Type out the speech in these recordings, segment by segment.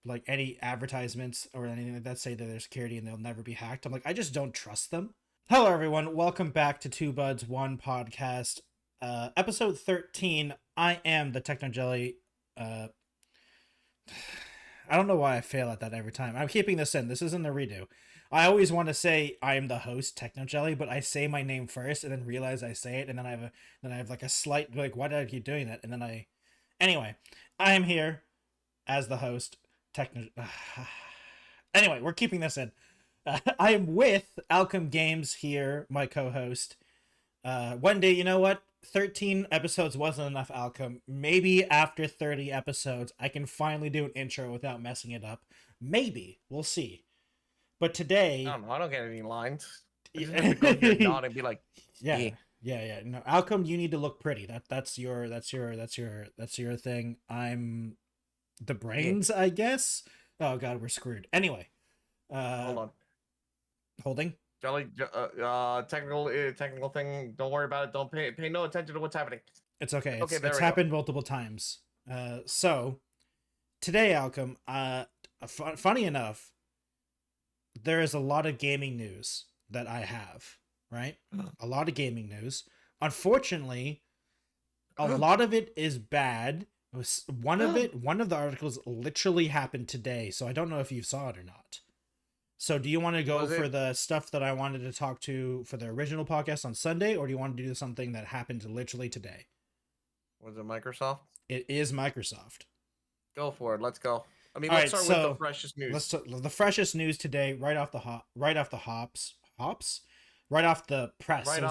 like any advertisements or anything like that say that they're security and they'll never be hacked. I'm like, I just don't trust them. Hello everyone, welcome back to Two Buds One Podcast, episode 13. I am the Techno Jelly. I don't know why I fail at that every time. I'm keeping this in. This isn't a redo. I always want to say I am the host, Techno Jelly, but I say my name first and then realize I say it, and then I have like a slight like, why did I keep doing that? And then anyway, I am here as the host, Techno. Anyway, we're keeping this in. I am with Alchem Games here, my co-host. One day, you know what? 13 episodes wasn't enough, Alchem. Maybe after 30 episodes, I can finally do an intro without messing it up. Maybe. We'll see. But today... I don't know. I don't get any lines. You just have to go here, nod, and be like, yeah. No, Alchem, you need to look pretty. That's your thing. I'm the brains, I guess. Oh god, we're screwed. Anyway, hold on. Holding. Jelly, technical thing. Don't worry about it. Don't pay no attention to what's happening. It's okay. It's happened multiple times. So today, Alchem, funny enough, there is a lot of gaming news that I have. Right, a lot of gaming news. Unfortunately, a lot of it is bad. One of the articles literally happened today, so I don't know if you saw it or not. So do you want to go for the stuff that I wanted to talk to for the original podcast on Sunday, or do you want to do something that happened literally today? Was it Microsoft? It is Microsoft. Go for it. Let's go. I mean, let's start with the freshest news. The freshest news today, right off the hops? Right off the press. Right off the presses. Right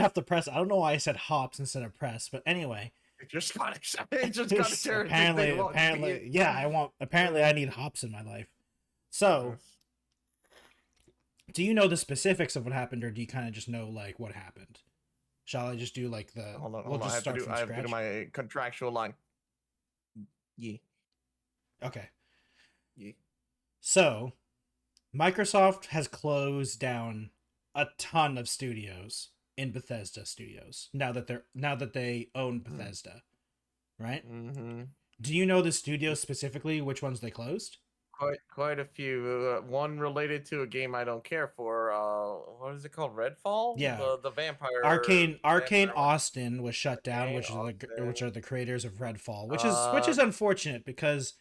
off the press. I don't know why I said hops instead of press, but anyway. It's just Scottish. It's just Scottish. Apparently, yeah. Apparently, I need hops in my life. So, do you know the specifics of what happened, or do you kind of just know like what happened? Shall I just do like the? Hold on. I have to do my contractual line. Yeah. Okay. Yeah. So, Microsoft has closed down a ton of studios in Bethesda Studios now that they own Bethesda, right? Mm-hmm. Do you know the studios specifically which ones they closed? Quite a few. One related to a game I don't care for. What is it called? Redfall? Yeah. The vampire. Arcane Austin was shut down, which are the creators of Redfall, which is unfortunate because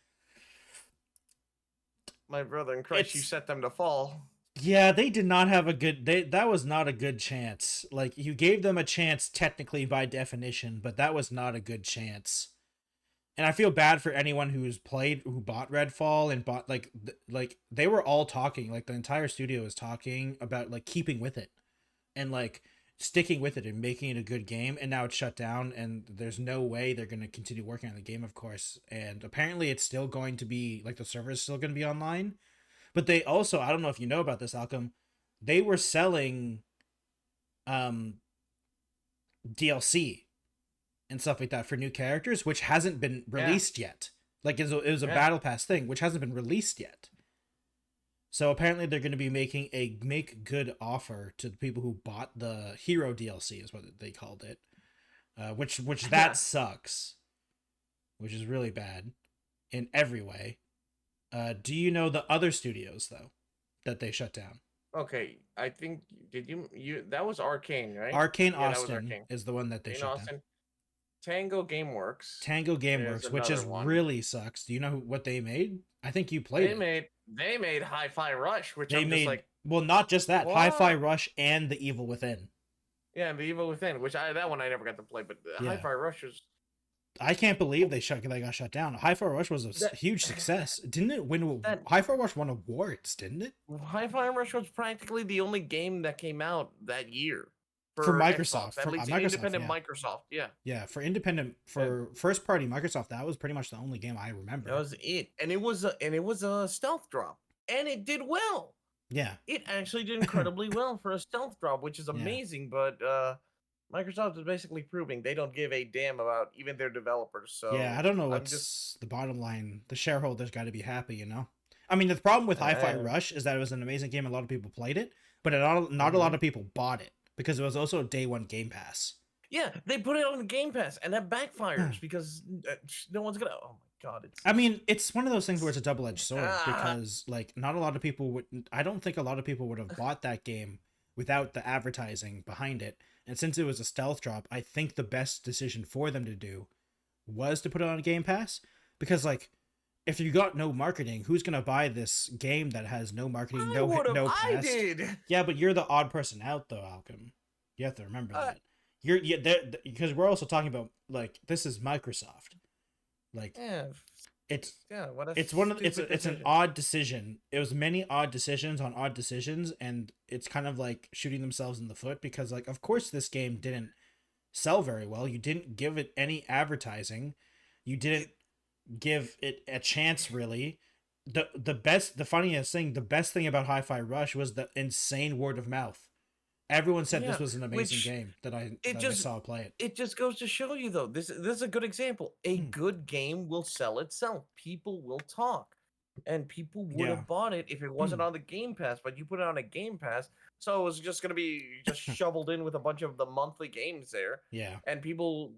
my brother in Christ, you set them to fall. Yeah, they did not have a good... that was not a good chance. Like, you gave them a chance technically by definition, but that was not a good chance. And I feel bad for anyone who bought Redfall and bought, like, they were all talking, like, the entire studio was talking about, like, keeping with it. And, like, sticking with it and making it a good game, and now it's shut down, and there's no way they're going to continue working on the game, of course. And apparently it's still going to be, like, the server is still going to be online. But they also, I don't know if you know about this, Alchem, they were selling DLC and stuff like that for new characters, which hasn't been released yet. Like, it was a Battle Pass thing, which hasn't been released yet. So apparently they're going to be making a make good offer to the people who bought the Hero DLC, is what they called it. Which that sucks. Which is really bad in every way. Do you know the other studios though that they shut down? Okay, I think you that was Arcane, right? Arcane Austin is the one that they shut down. Tango Gameworks, which is really sucks. Do you know what they made? I think you played it. They made Hi-Fi Rush, which well, not just that, what? Hi-Fi Rush and The Evil Within. Yeah, The Evil Within, which that one I never got to play, but Hi-Fi Rush was. I can't believe they got shut down. Hi-Fi Rush was a huge success. Didn't it win? Hi-Fi Rush won awards, didn't it? Hi-Fi Rush was practically the only game that came out that year. For Microsoft. At least independent Microsoft, yeah. Yeah, for first-party Microsoft, that was pretty much the only game I remember. That was it. And it was a stealth drop. And it did well. Yeah. It actually did incredibly well for a stealth drop, which is amazing, but Microsoft is basically proving they don't give a damn about even their developers. So yeah, I don't know what's the bottom line. The shareholders got to be happy, you know? I mean, the problem with Hi-Fi Rush is that it was an amazing game. A lot of people played it, but not a lot of people bought it because it was also a day one Game Pass. Yeah, they put it on the Game Pass, and that backfires because no one's gonna. Oh God, it's. I mean, it's one of those things where it's a double-edged sword Ah, because, like, not a lot of people would. I don't think a lot of people would have bought that game without the advertising behind it. And since it was a stealth drop, I think the best decision for them to do was to put it on Game Pass because, like, if you got no marketing, who's gonna buy this game that has no marketing, no I test? did. Yeah, but you're the odd person out though, Alchem. You have to remember that. Because we're also talking about, like, this is Microsoft. Like, Yeah. it's What a it's one of stupid it's an decision. odd decision. It was many odd decisions on odd decisions, and it's kind of like shooting themselves in the foot because, like, of course this game didn't sell very well. You didn't give it any advertising. You didn't give it a chance, really. The funniest thing, the best thing about Hi-Fi Rush was the insane word of mouth. Everyone said this Yeah, was an amazing which game that I just saw play it. it just goes to show you though. This is a good example. A Hmm. good game will sell itself. People will talk, and people would Yeah. have bought it if it wasn't on the Game Pass. But you put it on a Game Pass, so it was just gonna be just shoveled in with a bunch of the monthly games there, Yeah. and people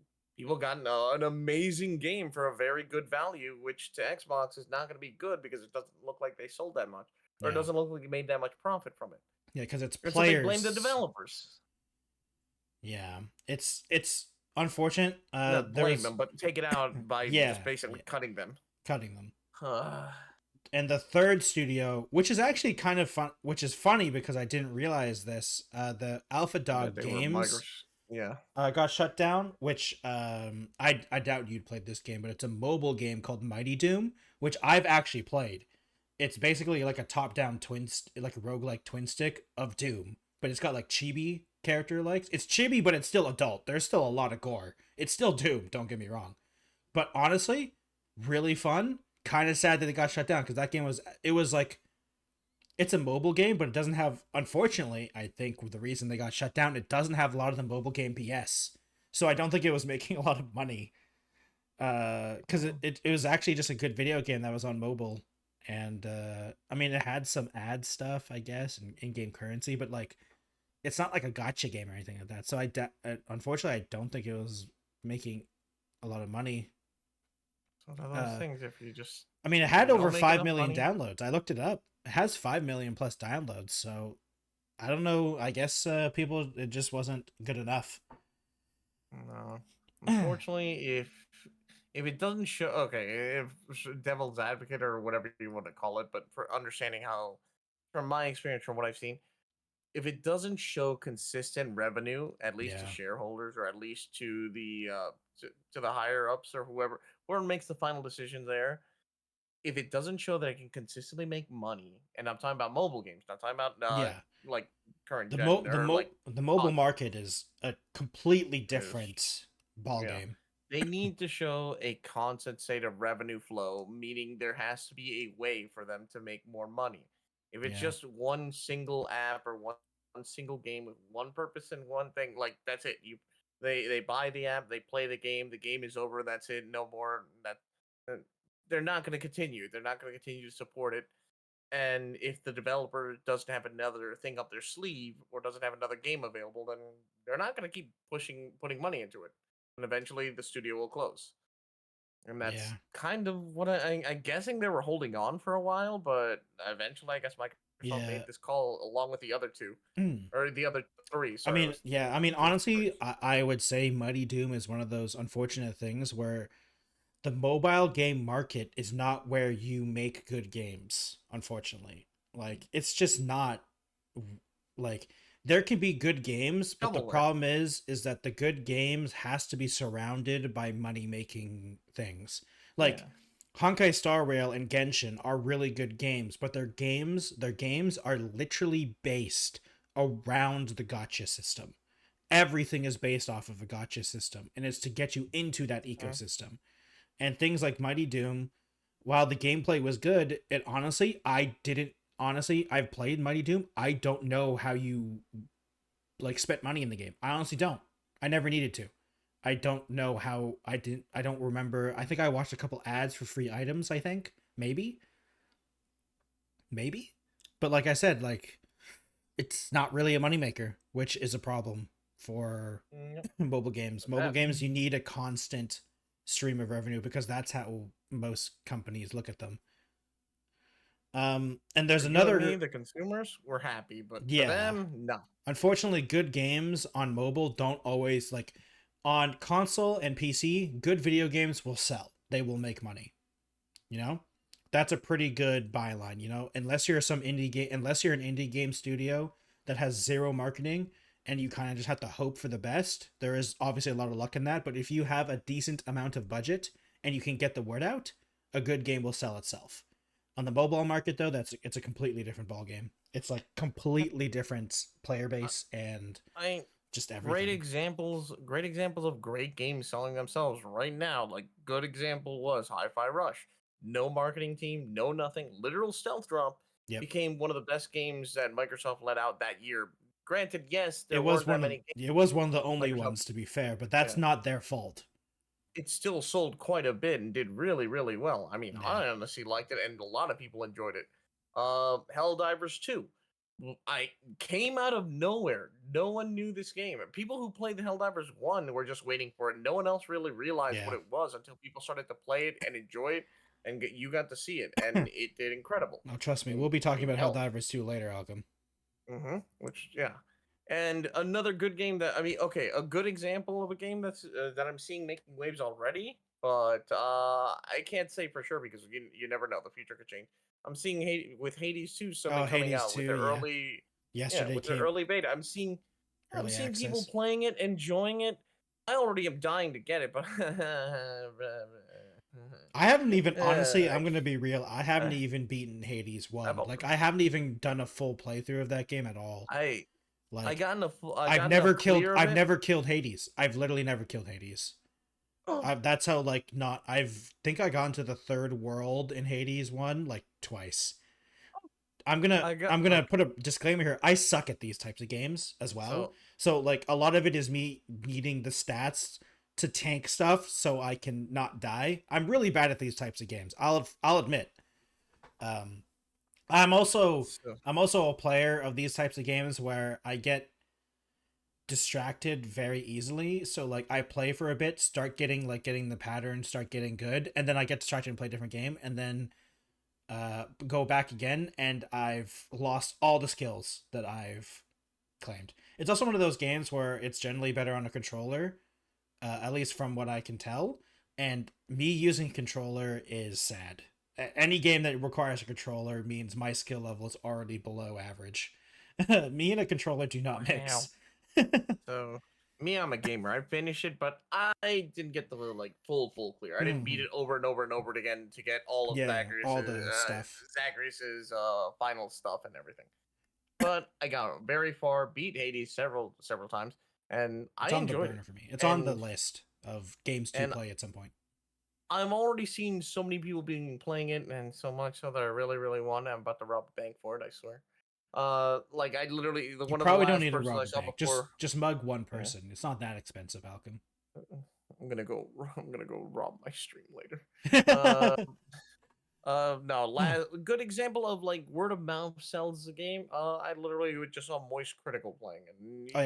got an amazing game for a very good value, which to Xbox is not gonna be good because it doesn't look like they sold that much, or it Yeah. doesn't look like you made that much profit from it. Yeah, because it's And so players. they blame the developers. Yeah, it's unfortunate. Not blame them, but take it out by Yeah, just basically yeah. cutting them. Cutting them. Uh, And the third studio, which is actually kind of fun, which is funny because I didn't realize this. The Alpha Dog they were Games yeah. got shut down. Which I doubt you'd played this game, but it's a mobile game called Mighty Doom, which I've actually played. It's basically like a top-down like a roguelike twin stick of Doom, but it's got like chibi character likes. It's chibi, but it's still adult. There's still a lot of gore. It's still Doom, don't get me wrong. But honestly, really fun. Kind of sad that it got shut down because that game was like, it's a mobile game, but it doesn't have, unfortunately, I think the reason they got shut down, it doesn't have a lot of the mobile game PS. So I don't think it was making a lot of money. Because it was actually just a good video game that was on mobile. And I mean, it had some ad stuff, I guess, and in-game currency, but like, it's not like a gotcha game or anything like that. So unfortunately, I don't think it was making a lot of money. It's one of those things. If you just, I mean, it had you don't over make 5 enough million money. downloads. I looked it up. It has 5 million plus downloads. So I don't know. I guess it just wasn't good enough. No, unfortunately, if it doesn't show, okay, if devil's advocate or whatever you want to call it, but for understanding how, from my experience, from what I've seen, if it doesn't show consistent revenue, at least to Yeah. shareholders or at least to the to the higher ups or whoever makes the final decision there, if it doesn't show that it can consistently make money, and I'm talking about mobile games, not talking about Yeah. like current The gen, or like the mobile con- market is a completely different ball Yeah. game. they need to show a constant state of revenue flow, meaning there has to be a way for them to make more money. If it's Yeah. just one single app or one single game with one purpose and one thing, like that's it. They buy the app, they play the game is over, that's it, no more. They're not going to continue. They're not going to continue to support it. And if the developer doesn't have another thing up their sleeve or doesn't have another game available, then they're not going to keep putting money into it. And eventually the studio will close. And that's Yeah. kind of what I'm guessing they were holding on for a while, but eventually I guess Microsoft Yeah. made this call along with the other two, or the other three. I Sorry, mean, yeah. I mean, honestly, I would say Mighty Doom is one of those unfortunate things where the mobile game market is not where you make good games, unfortunately. Like, it's just not. Like, there can be good games, but the Shovelware. problem is that the good games has to be surrounded by money making things. Like, Yeah. Honkai Star Rail and Genshin are really good games, but their games are literally based around the gacha system. Everything is based off of a gacha system, and it's to get you into that ecosystem. And things like Mighty Doom, while the gameplay was good, I've played Mighty Doom. I don't know how you like spent money in the game. I honestly don't. I never needed to. I don't know how I don't remember. I think I watched a couple ads for free items, I think. Maybe. But like I said, like, it's not really a moneymaker, which is a problem for Yep. mobile games. Mobile games, you need a constant stream of revenue because that's how most companies look at them. And there's For you and another me, the consumers, were happy, but for Yeah. them, no. Unfortunately, good games on mobile don't always like on console and PC, good video games will sell. They will make money. You know? That's a pretty good byline, you know? Unless you're an indie game studio that has zero marketing and you kind of just have to hope for the best, there is obviously a lot of luck in that, but if you have a decent amount of budget and you can get the word out, a good game will sell itself. On the mobile market though, it's a completely different ball game. It's like completely different player base and just everything. Great examples of great games selling themselves right now. Like good example was Hi-Fi Rush. No marketing team, no nothing, literal stealth drop. Yep. Became one of the best games that Microsoft let out that year. Granted, yes, it was one of the only Microsoft, ones, to be fair, but that's not their fault. It still sold quite a bit and did really, really well. I mean, Yeah. I honestly liked it, and a lot of people enjoyed it. Helldivers 2. I came out of nowhere. No one knew this game. People who played the Helldivers 1 were just waiting for it. No one else really realized what it was until people started to play it and enjoy it, and you got to see it, and it did incredible. Oh, trust me, we'll be talking about Helldivers 2 later, Alchem. Which, yeah. And another good game that, I mean, okay, a good example of a game that's that I'm seeing making waves already, but I can't say for sure because you never know. The future could change. I'm seeing with Hades 2 coming Hades out 2, with the early beta. I'm seeing people playing it, enjoying it. I already am dying to get it, but I haven't even, honestly, I'm gonna be real. I haven't even beaten Hades 1. Like I haven't even done a full playthrough of that game at all. I've never killed Hades. I've literally never killed Hades. That's how I think I got into the third world in Hades 1 like twice. I'm gonna put a disclaimer here. I suck at these types of games as well. So like a lot of it is me needing the stats to tank stuff so I can not die. I'm really bad at these types of games. I'll admit. I'm also a player of these types of games where I get distracted very easily. So like I play for a bit, start getting the pattern, start getting good, and then I get distracted and play a different game, and then go back again, and I've lost all the skills that I've claimed. It's also one of those games where it's generally better on a controller, at least from what I can tell, and me using a controller is sad. Any game that requires a controller means my skill level is already below average. Me and a controller do not mix. So, me, I'm a gamer. I finished it, but I didn't get the full clear. I didn't beat it over and over and over again to get all of Zagreus's final stuff and everything. But I got very far, beat Hades several times, and I enjoyed it. For me. It's on the list of games to play at some point. I'm already seeing so many people playing it, and so much so that I really, really want it. I'm about to rob a bank for it, I swear. I literally probably don't need to rob a bank. Just mug one person. Yeah. It's not that expensive, Alchem. I'm gonna go rob my stream later. Good example of word of mouth sells the game. I literally just saw Moist Critical playing it.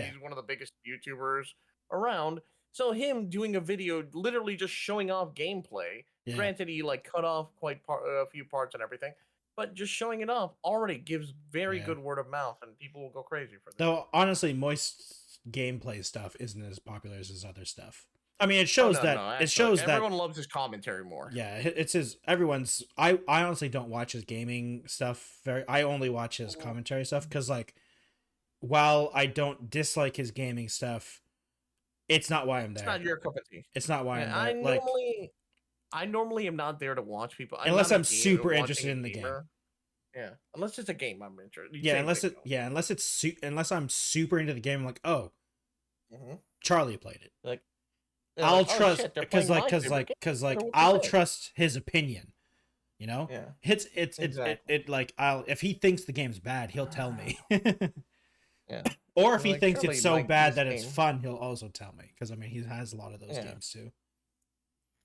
He's one of the biggest YouTubers around. So him doing a video, literally just showing off gameplay. Yeah. Granted, he cut off a few parts and everything, but just showing it off already gives very good word of mouth, and people will go crazy for that. Though honestly, Moist's gameplay stuff isn't as popular as his other stuff. I mean, it shows everyone loves his commentary more. Yeah, it's his. I honestly don't watch his gaming stuff I only watch his commentary stuff because while I don't dislike his gaming stuff, it's not why I'm there. It's not your cup of tea. It's not why I'm there. I normally am not there to watch people unless I'm super interested in the game. Yeah, unless it's a game I'm interested. Unless I'm super into the game. I'm like, oh, Charlie played it. I'll trust because I'll trust his opinion. You know, it's if he thinks the game's bad, he'll tell me. Yeah. Or if he thinks it's so bad that it's fun, he'll also tell me because I mean he has a lot of those games too.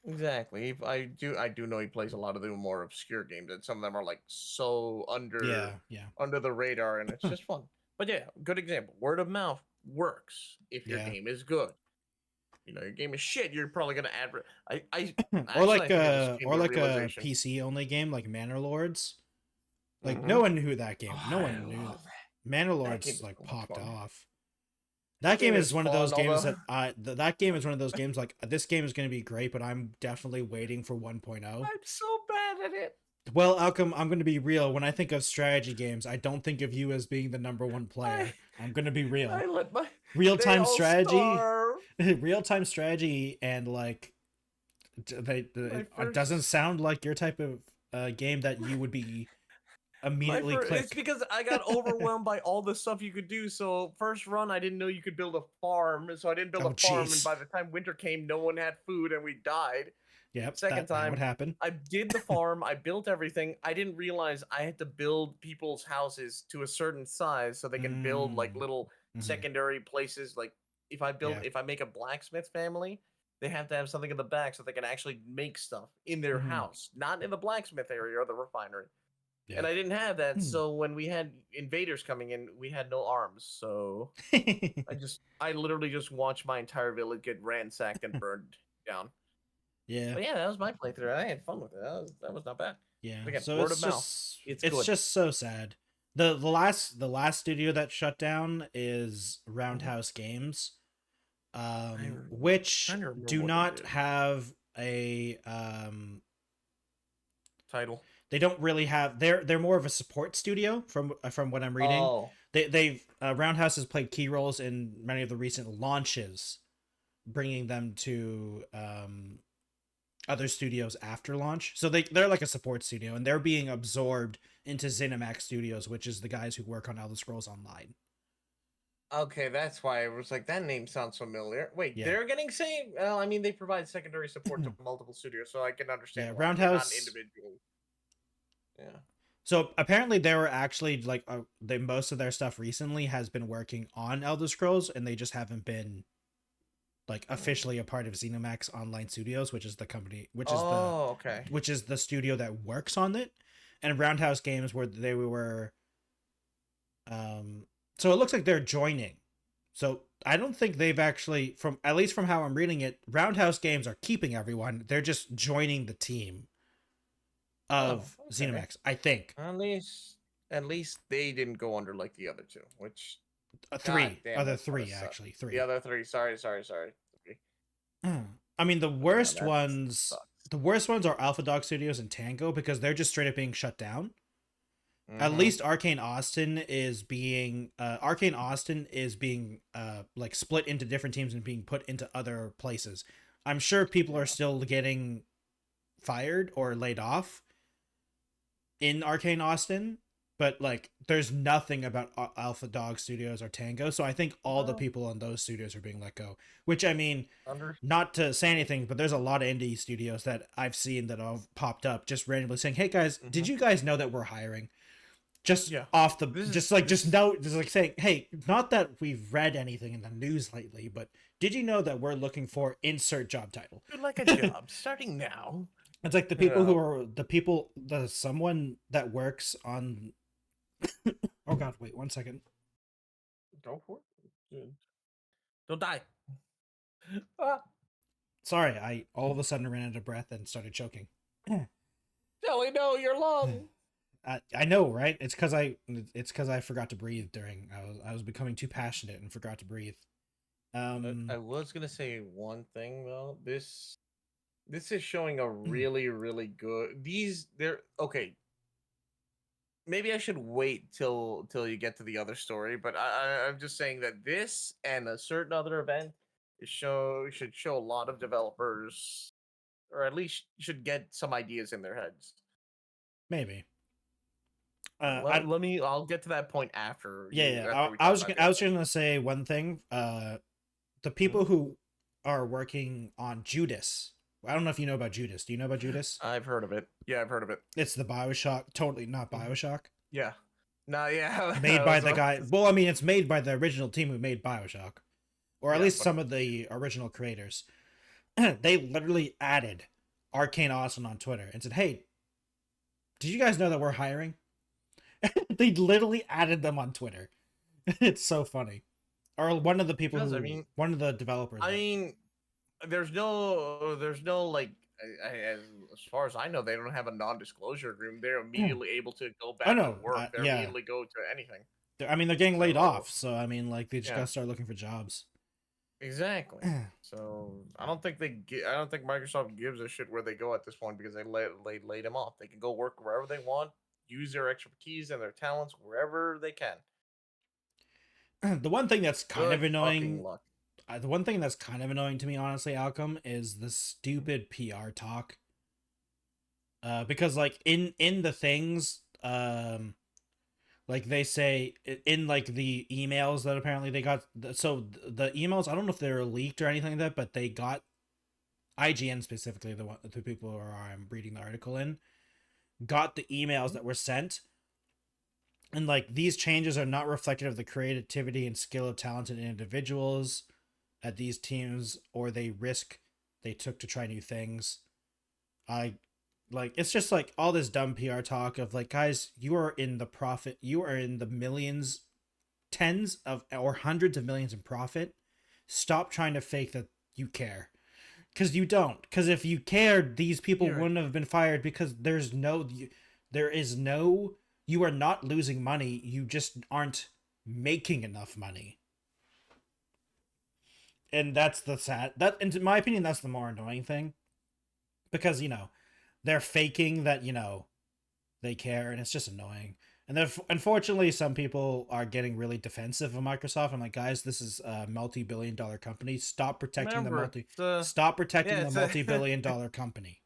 Exactly. I do know he plays a lot of the more obscure games, and some of them are so under the radar, and it's just fun. But yeah, good example. Word of mouth works if your game is good. your game is shit, you're probably gonna advert. or actually, like I think I just a came to a realization. PC only game like Manor Lords. Like Mhm. no one knew that game. Oh, No I one knew. love that. Manor That Lords game is like so much popped fun. off. That game is one of those fun, games although- that that game is one of those games like this game is going to be great, but I'm definitely waiting for 1.0. I'm so bad at it. Well, Alchem, I'm going to be real. When I think of strategy games, I don't think of you as being the number one player. I'm going to be real. I let my Real-time they all strategy, starve. real-time strategy, and like it doesn't sound like your type of game that you would be immediately click. It's because I got overwhelmed by all the stuff you could do. So first run, I didn't know you could build a farm, so I didn't build a farm. Jeez. And by the time winter came, no one had food, and we died. Yep. Second time, what happened? I did the farm. I built everything. I didn't realize I had to build people's houses to a certain size so they can build like little secondary places. Like if I make a blacksmith family, they have to have something in the back so they can actually make stuff in their house, not in the blacksmith area or the refinery. Yeah. And I didn't have that, so when we had invaders coming in, we had no arms. So I literally just watched my entire village get ransacked and burned down. Yeah. But yeah, that was my playthrough. I had fun with it. That was not bad. Yeah. Again, So word it's of mouth. just It's just so sad. The last studio that shut down is Roundhouse Games, which do not have a title. They don't really have. They're more of a support studio from what I'm reading. Oh. They've Roundhouse has played key roles in many of the recent launches, bringing them to other studios after launch. So they're like a support studio, and they're being absorbed into ZeniMax Studios, which is the guys who work on Elder Scrolls Online. Okay, that's why I was like, that name sounds familiar. Wait, Yeah. they're getting saved? Well, I mean, they provide secondary support to multiple studios, so I can understand. Yeah, why. Roundhouse- They're not individual. Yeah. So apparently they were actually like most of their stuff recently has been working on Elder Scrolls, and they just haven't been like officially a part of ZeniMax Online Studios, which is the company, which is the studio that works on it. And Roundhouse Games where they were so it looks like they're joining. So I don't think they've actually, at least from how I'm reading it, Roundhouse Games are keeping everyone. They're just joining the team of ZeniMax, I think. At least they didn't go under like the other two, which Three. damn, Other that's three, gotta suck. actually. Three. The other three. Sorry. Three. I mean, the worst that ones. sucks. The worst ones are Alpha Dog Studios and Tango because they're just straight up being shut down. At Mhm. least Arcane Austin is being like split into different teams and being put into other places. I'm sure people are still getting fired or laid off in Arcane Austin, but like there's nothing about Alpha Dog Studios or Tango, so I think all the people on those studios are being let go. Which, I mean, not to say anything, but there's a lot of indie studios that I've seen that have popped up just randomly saying, "Hey guys, did you guys know that we're hiring?" Just off the just like saying, "Hey, not that we've read anything in the news lately, but did you know that we're looking for insert job title?" You'd like a job starting now. It's like the people who are someone that works on. Oh God! Wait 1 second. Go for it. Don't die. Sorry, I all of a sudden ran out of breath and started choking. Jelly, no, your lung. I know, right? It's because I forgot to breathe during. I was becoming too passionate and forgot to breathe. I was gonna say one thing though. This is showing a really, really good. They're okay. Maybe I should wait till you get to the other story, but I'm just saying that this and a certain other event should show a lot of developers, or at least should get some ideas in their heads. Maybe. I'll get to that point after. I was just gonna say one thing. The people who are working on Judas. I don't know if you know about Judas. Do you know about Judas? I've heard of it. Yeah, I've heard of it. It's the BioShock. Totally not BioShock. Yeah. No, yeah. Made by the guy. Well, I mean, it's made by the original team who made BioShock, or at least some of the original creators. They literally added Arcane Austin on Twitter and said, "Hey, did you guys know that we're hiring?" They literally added them on Twitter. It's so funny. Or one of the people one of the developers. I mean, there's no like as far as I know, they don't have a non-disclosure agreement. They're immediately able to go Oh back to no, work. They're yeah. immediately go to anything. I mean, they're getting laid So, off, so I mean, like they just yeah. gotta start looking for jobs. Exactly. So I don't think Microsoft gives a shit where they go at this point because they laid them off. They can go work wherever they want, use their expertise and their talents wherever they can. The one thing that's kind of annoying, Luck. the one thing that's kind of annoying to me, honestly, Alchem, is the stupid PR talk. Because like in the things, like they say in like the emails that apparently they got, so the emails, I don't know if they're leaked or anything like that, but they got IGN specifically, the people who I'm reading the article in, got the emails that were sent. And like these changes are not reflective of the creativity and skill of talented individuals at these teams or they took to try new things. It's just like all this dumb PR talk of like, guys, you are in the millions, tens of or hundreds of millions in profit. Stop trying to fake that you care. Because you don't. Because if you cared, these people wouldn't have been fired because you are not losing money. You just aren't making enough money. And that's in my opinion, that's the more annoying thing. Because, they're faking that, they care, and it's just annoying. And then, unfortunately, some people are getting really defensive of Microsoft. I'm like, guys, this is a multi-billion-dollar company. Stop protecting the multi-billion-dollar company.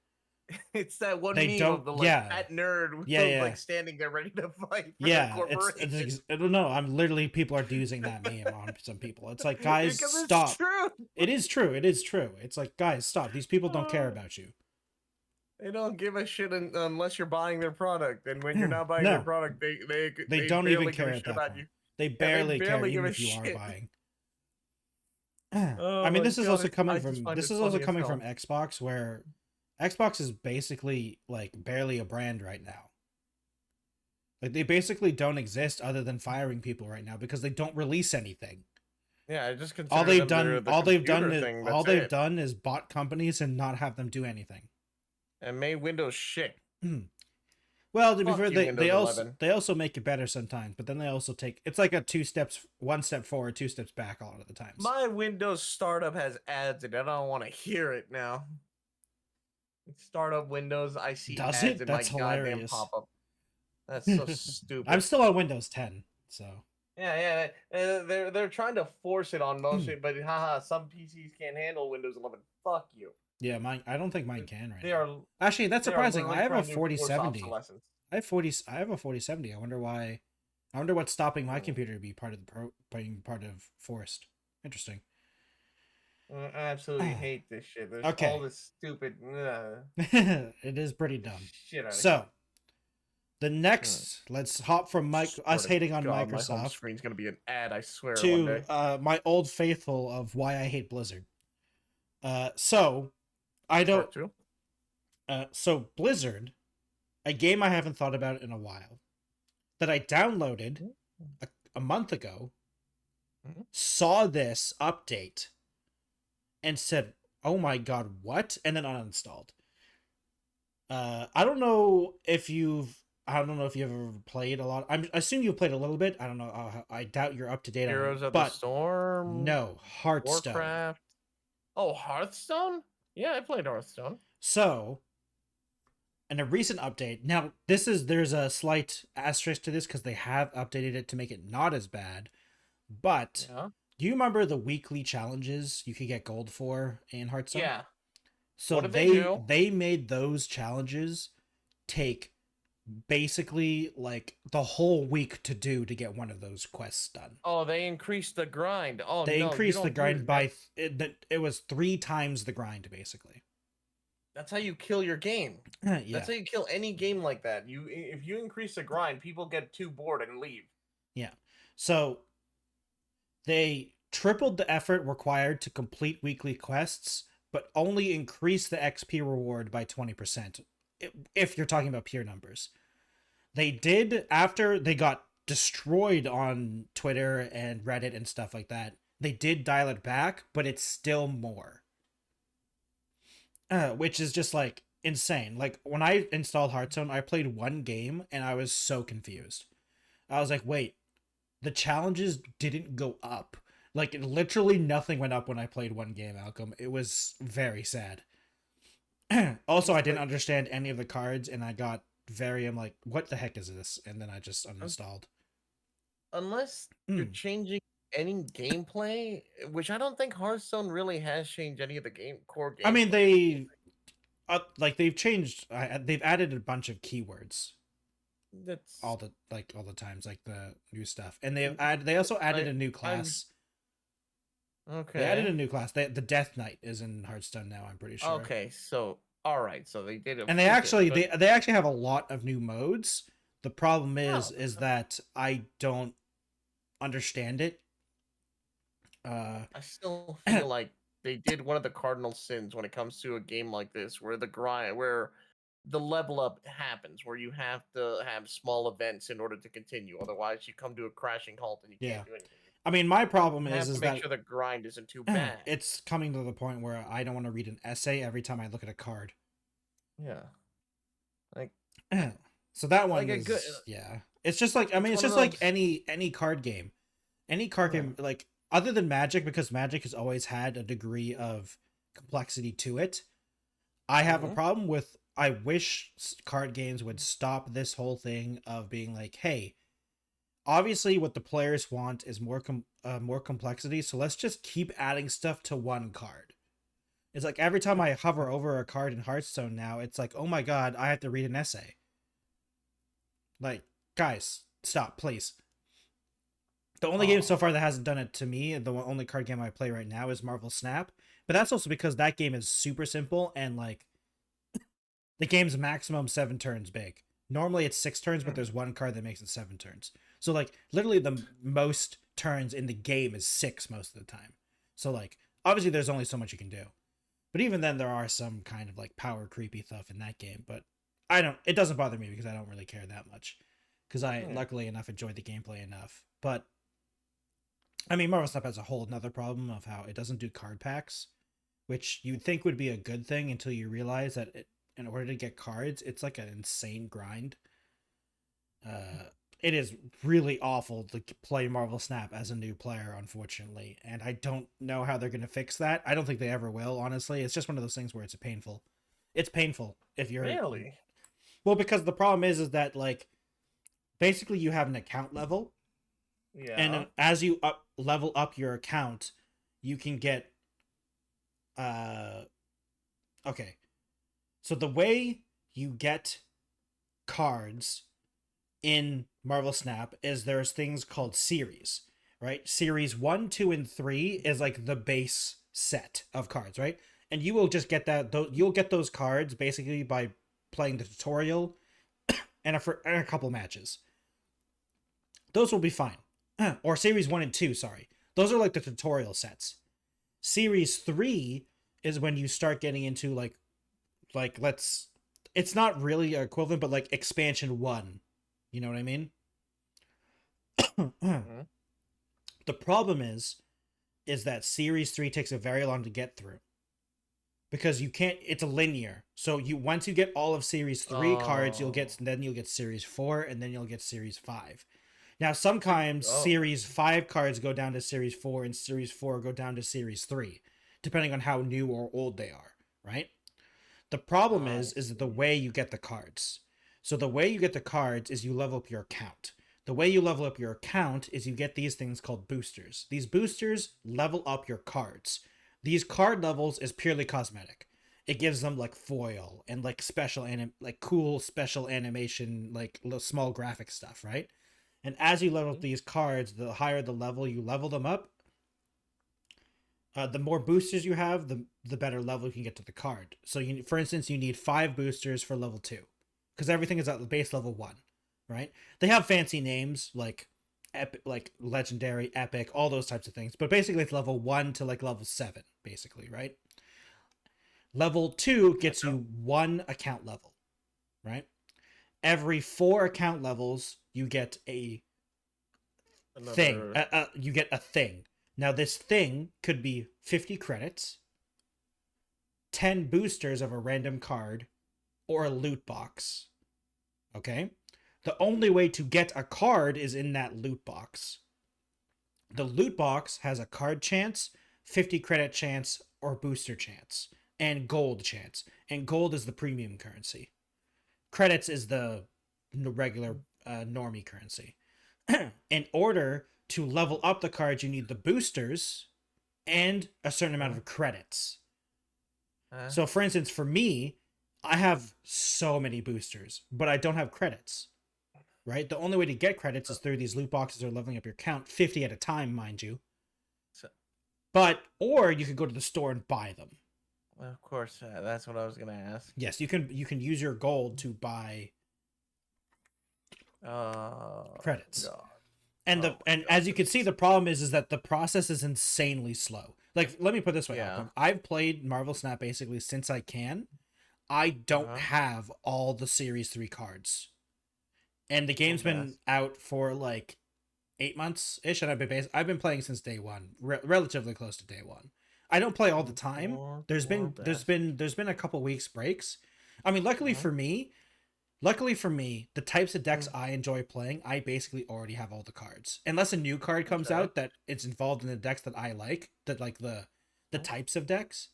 It's that one meme of the fat nerd like standing there ready to fight for the corporation. I don't know. People are using that meme on some people. It's like, guys, stop. It's true. It is true. It is true. It's like, guys, stop. These people don't care about you. They don't give a shit unless you're buying their product, and when you're not buying their product, they don't even care about you. They barely care even if you are buying. I mean, this is also coming from Xbox, where Xbox is basically like barely a brand right now. Like they basically don't exist other than firing people right now because they don't release anything. Yeah, I just all they've done is bought companies and not have them do anything. And made Windows shit. Well, to be fair, they also make it better sometimes, but then they also it's like one step forward, two steps back a lot of the times. My Windows startup has ads and I don't want to hear it now. Startup Windows, I see ads in my goddamn pop-up. That's so stupid. I'm still on Windows 10, so. Yeah. They're trying to force it on most of it, but some PCs can't handle Windows 11. Fuck you. Yeah, I don't think mine can right now. Actually, that's surprising. I have a 4070. I have a 4070. I wonder what's stopping my computer to be part of Forest. Interesting. I absolutely hate this shit. There's all this stupid. It is pretty dumb. So, the next, let's hop from us hating on Microsoft. My home screen's gonna be an ad, I swear. To my old faithful of why I hate Blizzard. So Blizzard, a game I haven't thought about in a while, that I downloaded a month ago, saw this update, and said, "Oh my god, what?" and then uninstalled. I don't know if you've ever played a lot. I assume you've played a little bit. I don't know. I doubt you're up to date. Heroes of the Storm. No, Hearthstone. Warcraft. Oh, Hearthstone? Yeah, I played Hearthstone. So, in a recent update, now there's a slight asterisk to this because they have updated it to make it not as bad. But do you remember the weekly challenges you could get gold for in Hearthstone? Yeah. So they made those challenges take basically like the whole week to get one of those quests done. Oh, they increased the grind. Oh, they increased the grind by it was 3 times the grind basically. That's how you kill your game. Yeah. That's how you kill any game like that. If you increase the grind, people get too bored and leave. Yeah. So they tripled the effort required to complete weekly quests, but only increased the XP reward by 20%. If you're talking about pure numbers. They did, after they got destroyed on Twitter and Reddit and stuff like that, they did dial it back, but it's still more. which is just like insane. Like when I installed Hearthstone, I played one game and I was so confused. I was like, wait, the challenges didn't go up. Like literally nothing went up when I played one game, Alchem. It was very sad. Also, I didn't understand any of the cards, and I got I'm like, what the heck is this? And then I just uninstalled. Unless you're changing any gameplay, which I don't think Hearthstone really has changed any of the core gameplay. I mean, they've changed. They've added a bunch of keywords. That's all the times, like the new stuff, and they also added a new class. Okay. They added a new class. The Death Knight is in Hearthstone now, I'm pretty sure. Okay, so all right, so they did it. And they actually have a lot of new modes. The problem is that I don't understand it. I still feel like they did one of the cardinal sins when it comes to a game like this, where the level up happens, where you have to have small events in order to continue. Otherwise, you come to a crashing halt and you can't do anything. I mean, my problem is that make sure the grind isn't too bad. It's coming to the point where I don't want to read an essay every time I look at a card. Yeah. Like so that one is It's just like it's just like any card game. Any card game, like other than Magic, because Magic has always had a degree of complexity to it. I have a problem with I wish card games would stop this whole thing of being like, hey, obviously what the players want is more complexity, so let's just keep adding stuff to one card. It's like every time I hover over a card in Hearthstone now, it's like, oh my god, I have to read an essay. Like, guys, stop, please. The only game so far that hasn't done it to me, the only card game I play right now, is Marvel Snap, but that's also because that game is super simple and like the game's maximum 7 turns big. Normally it's 6 turns, but there's one card that makes it 7 turns. So like literally the most turns in the game is 6 most of the time. So like obviously there's only so much you can do. But even then there are some kind of like power creepy stuff in that game, but it doesn't bother me because I don't really care that much. Because I luckily enough enjoyed the gameplay enough. But I mean, Marvel Snap has a whole another problem of how it doesn't do card packs, which you'd think would be a good thing until you realize that in order to get cards, it's like an insane grind. It is really awful to play Marvel Snap as a new player, unfortunately, and I don't know how they're going to fix that. I don't think they ever will, honestly. It's just one of those things where it's painful. It's painful if you're... Really? Well, because the problem is that, like, basically you have an account level, and as you level up your account, you can get... Okay. So the way you get cards in Marvel Snap is there's things called series, right? Series 1, 2, and 3 is like the base set of cards, right? And you will just get you'll get those cards basically by playing the tutorial and a couple matches. Those will be fine. Or Series 1 and 2, sorry. Those are like the tutorial sets. Series 3 is when you start getting into like it's not really equivalent, but like expansion 1. You know what I mean? The problem is that Series 3 takes a very long to get through. Because you can't, it's a linear. So once you get all of Series 3 cards, you'll get Series 4, and then you'll get Series 5. Now, sometimes Series 5 cards go down to Series 4, and Series 4 go down to Series 3, depending on how new or old they are, right? The problem is that the way you get the cards. So the way you get the cards is you level up your account. The way you level up your account is you get these things called boosters. These boosters level up your cards. These card levels is purely cosmetic. It gives them like foil and like cool special animation, like small graphic stuff, right? And as you level up these cards, the higher the level you level them up, the more boosters you have, the better level you can get to the card. So for instance, you need 5 boosters for level 2. Because everything is at the base level 1, right? They have fancy names like epic, like legendary, epic, all those types of things. But basically it's level 1 to like level 7, basically, right? Level 2 gets you 1 account level, right? Every 4 account levels, you get a thing. You get a thing. Now this thing could be 50 credits, 10 boosters of a random card or a loot box. Okay? The only way to get a card is in that loot box. The loot box has a card chance, 50 credit chance, or booster chance, and gold chance. And gold is the premium currency. Credits is the regular normie currency. In order to level up the cards, you need the boosters and a certain amount of credits. So, for instance, for me, I have so many boosters, but I don't have credits. Right? The only way to get credits is through these loot boxes or leveling up your count, 50 at a time, mind you. Or you could go to the store and buy them. Well, of course, that's what I was gonna ask. Yes, you can use your gold to buy credits. God. And as you can see, the problem is that the process is insanely slow. Like, let me put it this way. Yeah. I've played Marvel Snap basically since I can. I don't have all the Series 3 cards. And the game's been out for like 8 months ish, and I've been playing since day one, relatively close to day one. I don't play all the time. There's been a couple weeks breaks. I mean, luckily for me, the types of decks I enjoy playing, I basically already have all the cards. Unless a new card comes out that it's involved in the decks that I like, that like the types of decks.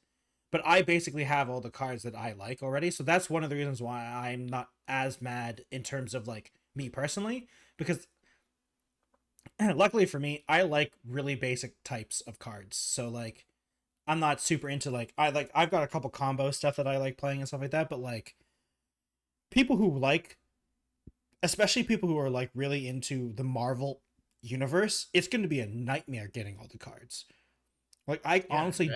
But I basically have all the cards that I like already. So that's one of the reasons why I'm not as mad in terms of like me personally, because luckily for me, I like really basic types of cards. So like I'm not super into I've got a couple combo stuff that I like playing and stuff like that, but like people who like, especially people who are like really into the Marvel universe, it's going to be a nightmare getting all the cards. Like I honestly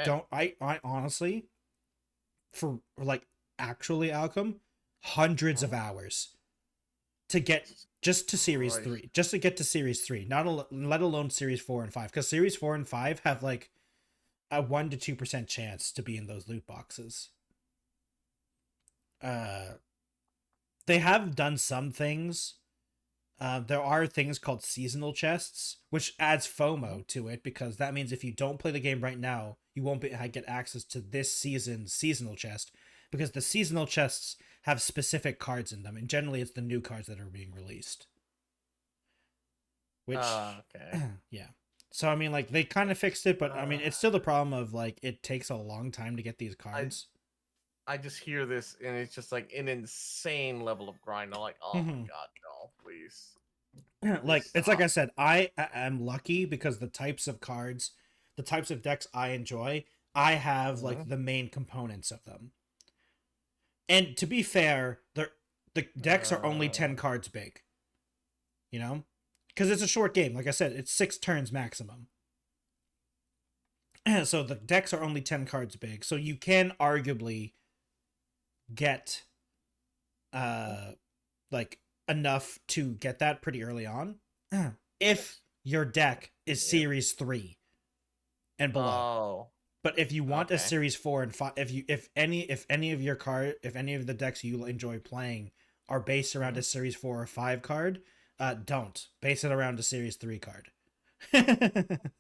for like actually Alchem, hundreds of hours to get just to series 3, just to get to series 3, let alone series 4 and 5, because series 4 and 5 have like a 1 to 2% chance to be in those loot boxes. They have done some things. There are things called seasonal chests, which adds FOMO to it, because that means if you don't play the game right now, you won't get access to this season's seasonal chest, because the seasonal chests have specific cards in them, and generally it's the new cards that are being released. Which, yeah. So, I mean, like, they kind of fixed it, but, I mean, it's still the problem of, like, it takes a long time to get these cards. I just hear this, and it's just, like, an insane level of grind. I'm like, oh, my God, no, please. Like, it's like I said, I am lucky because the types of cards, the types of decks I enjoy, I have, like, the main components of them. And to be fair, the decks are only 10 cards big. You know? Because it's a short game. Like I said, it's 6 turns maximum. So the decks are only 10 cards big. So you can arguably get like enough to get that pretty early on. If your deck is series 3 and below. But if you want a series 4 and 5, if any of the decks you enjoy playing are based around a series 4 or 5 card, don't base it around a series 3 card. That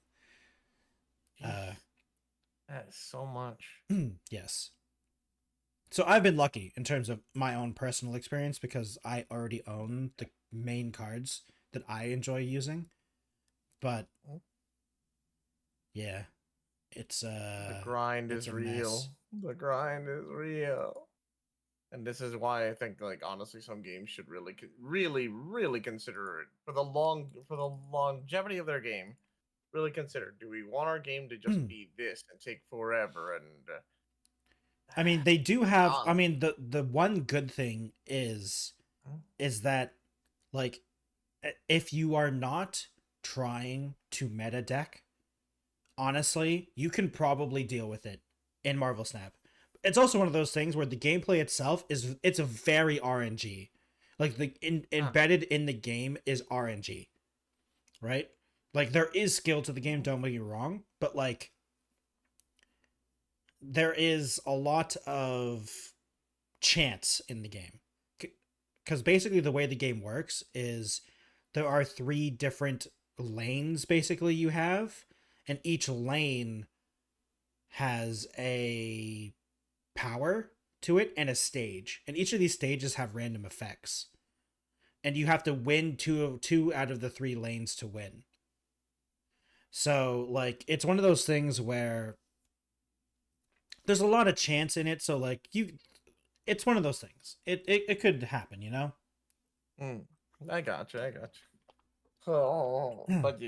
is so much. Yes. So I've been lucky in terms of my own personal experience, because I already own the main cards that I enjoy using. But yeah, it's the grind is real. The grind is real. And this is why I think, like, honestly, some games should really consider it for the longevity of their game. Really consider: do we want our game to just be this and take forever? And I mean, they do have. I mean, the one good thing is that, like, if you are not trying to meta deck, honestly, you can probably deal with it in Marvel Snap. It's also one of those things where the gameplay itself it's a very RNG. Like, embedded in the game is RNG, right? Like, there is skill to the game, don't get me wrong, but, like, there is a lot of chance in the game. Because basically the way the game works is there are 3 different lanes, basically, you have, and each lane has a power to it and a stage, and each of these stages have random effects, and you have to win two out of the 3 lanes to win. So like it's one of those things where there's a lot of chance in it, so like it's one of those things. It could happen, you know. I got you. Oh, but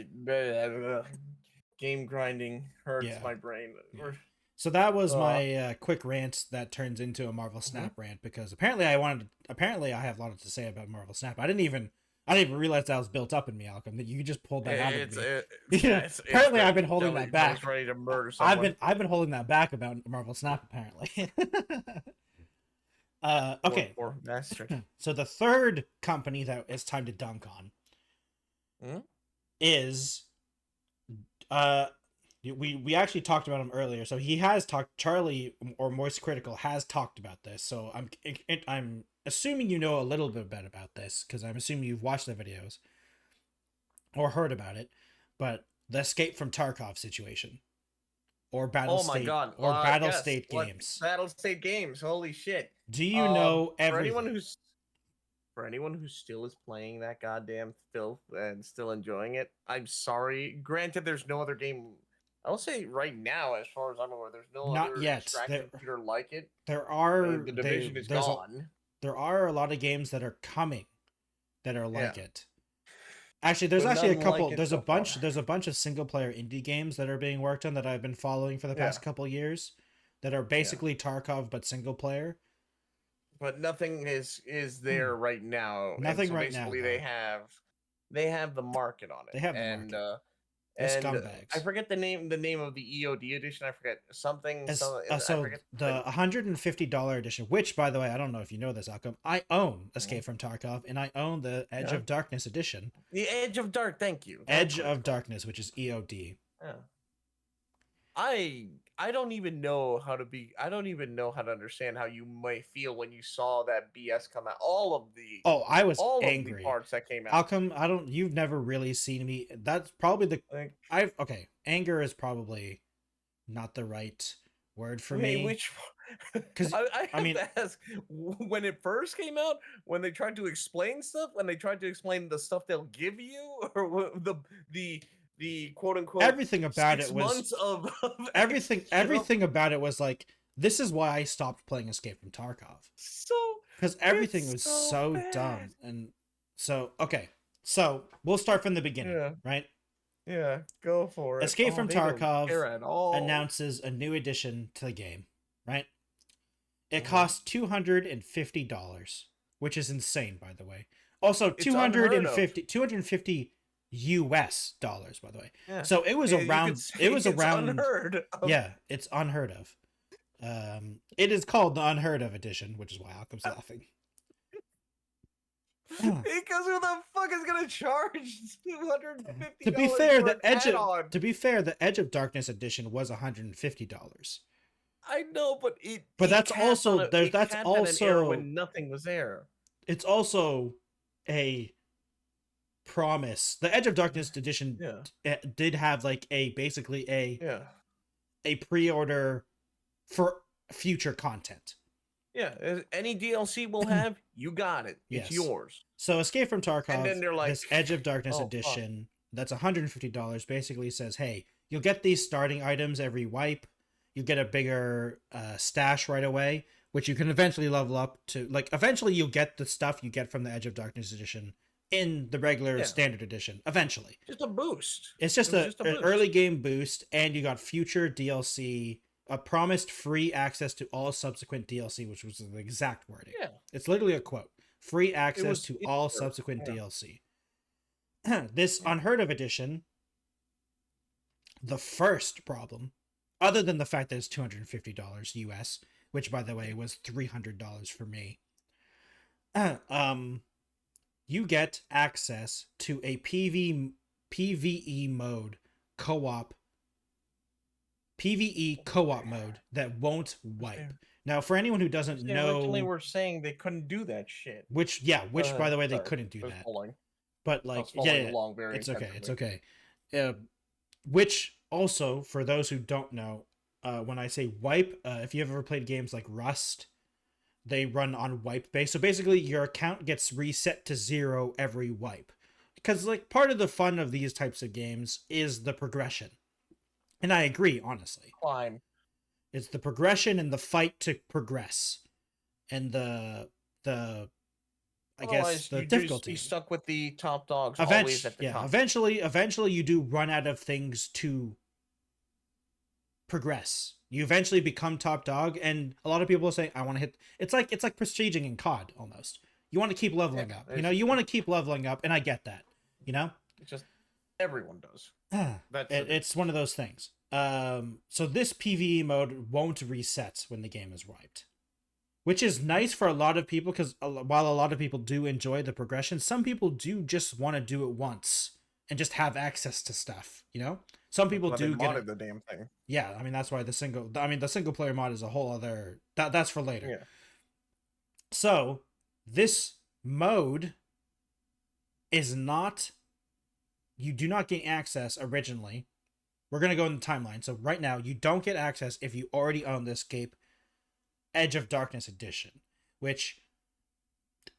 game grinding hurts my brain. Yeah. So that was my quick rant that turns into a Marvel Snap rant, because apparently I have a lot to say about Marvel Snap. I didn't even realize that was built up in me, Alchem, that you just pulled that out of me. Apparently I've been holding that back. Ready to murder someone. I've been holding that back about Marvel Snap, apparently. Okay. Poor bastard. So the third company that it's time to dunk on is we actually talked about him earlier. So he has talked, Charlie or Moist Critical has talked about this. So I'm assuming you know a little bit about this, because I'm assuming you've watched the videos or heard about it. But the Escape from Tarkov situation, or Battle State, or Battle State Games. Battle State Games. Holy shit! Do you know everything? For anyone who still is playing that goddamn filth and still enjoying it, I'm sorry. Granted, there's no other game. I'll say right now, as far as I'm aware, there's no Not other yet. extraction shooter like it. There are. The Division is gone. There are a lot of games that are coming that are like it. Actually, there's But actually a none couple. like it There's so a bunch. far. There's a bunch of single player indie games that are being worked on that I've been following for the past couple years, that are basically Tarkov but single player. But nothing is there right now. Nothing and so right now, basically though. they have the market on it. They have the and market. and Scumbags. I forget the name of the EOD edition. I forget something. So I forget the $150 edition, which, by the way, I don't know if you know this, Alchem, I own Escape from Tarkov, and I own the Edge of Darkness edition. The Edge of Dark. Thank you. Edge of Darkness, which is EOD. Yeah. I don't even know how to understand how you might feel when you saw that BS come out. I was all angry. of the parts that came out. How come you've never really seen me? That's probably anger is probably not the right word for me. Which? Because I mean, to ask, when it first came out, when they tried to explain stuff, when they tried to explain the stuff they'll give you, or the quote unquote everything about 6 it was months of everything about it was like, this is why I stopped playing Escape from Tarkov. Because everything was so dumb. And so so we'll start from the beginning, right? Yeah, go for it. Escape from Tarkov announces a new addition to the game, right? It costs $250, which is insane, by the way. Also, $250 US dollars, by the way. Yeah. So it was around. Unheard of. Yeah, it's unheard of. It is called the Unheard of edition, which is why Alchem's laughing. Because who the fuck is gonna charge $250? To be fair, the Edge of Darkness edition was $150. I know, but that's also when nothing was there. It's also a promise. The Edge of Darkness edition did have like basically a pre-order for future content. Yeah, any DLC we'll have, you got it. It's yours. So Escape from Tarkov, and then they're like, this Edge of Darkness edition, that's $150, basically says, hey, you'll get these starting items every wipe. You get a bigger stash right away, which you can eventually level up to. Like, eventually you'll get the stuff you get from the Edge of Darkness edition in the regular standard edition. Eventually. Just a boost. It's just an early game boost, and you got future DLC, a promised free access to all subsequent DLC, which was the exact wording. Yeah. It's literally a quote. Free access to all subsequent DLC. This Unheard of edition, the first problem, other than the fact that it's $250 US, which, by the way, was $300 for me, you get access to a PvE mode PvE co-op mode that won't wipe. Now, for anyone who doesn't know, originally we're saying they couldn't do that shit. Which by the way, they couldn't do that. But like, it's okay. It's okay. Which also, for those who don't know, when I say wipe, if you've ever played games like Rust, they run on wipe base. So basically your account gets reset to 0 every wipe. Because like part of the fun of these types of games is the progression. And I agree, honestly. Climb. It's the progression and the fight to progress. And the I guess the difficulty. Be stuck with the top dogs always at the top. Eventually you do run out of things to progress. You eventually become top dog, and a lot of people say, I want to hit. It's like prestiging in COD almost. You want to keep leveling up. You know, you want to keep leveling up, and I get that. You know, it's just everyone does. It's one of those things. So this PvE mode won't reset when the game is wiped, which is nice for a lot of people, because while a lot of people do enjoy the progression, some people do just want to do it once and just have access to stuff. You know, some people do get the damn thing. Yeah, I mean that's why the single player mod is a whole other that's for later. Yeah. So this mode is not, you do not gain access originally. We're gonna go in the timeline. So right now you don't get access if you already own the Escape Edge of Darkness edition, which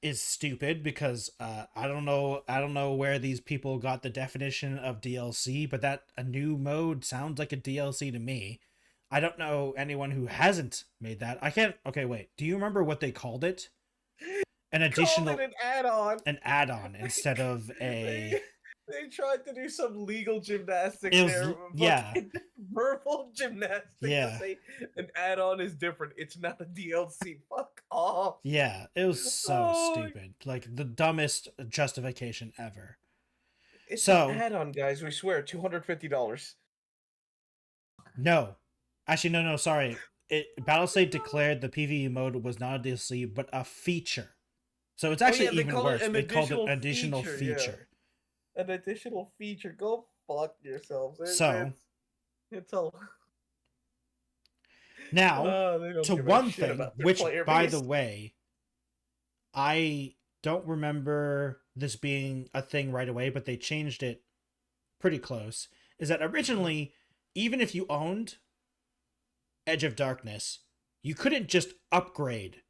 is stupid because I don't know where these people got the definition of DLC, but that a new mode sounds like a DLC to me. I don't know anyone who hasn't made that. Okay, wait. Do you remember what they called it? An additional, an add-on. An add-on instead of a. They tried to do some legal gymnastics there. Yeah. Verbal gymnastics. Yeah. To say an add-on is different. It's not a DLC. Fuck off. Yeah, it was so stupid. Like the dumbest justification ever. It's an add-on, guys. We swear, $250. No. Actually, no, sorry. Battlestate declared the PvE mode was not a DLC, but a feature. So it's actually even worse. They called it an additional feature. Yeah. An additional feature. Go fuck yourselves. It's all. Now, to one thing, which, by the way, I don't remember this being a thing right away, but they changed it pretty close, is that originally, even if you owned Edge of Darkness, you couldn't just upgrade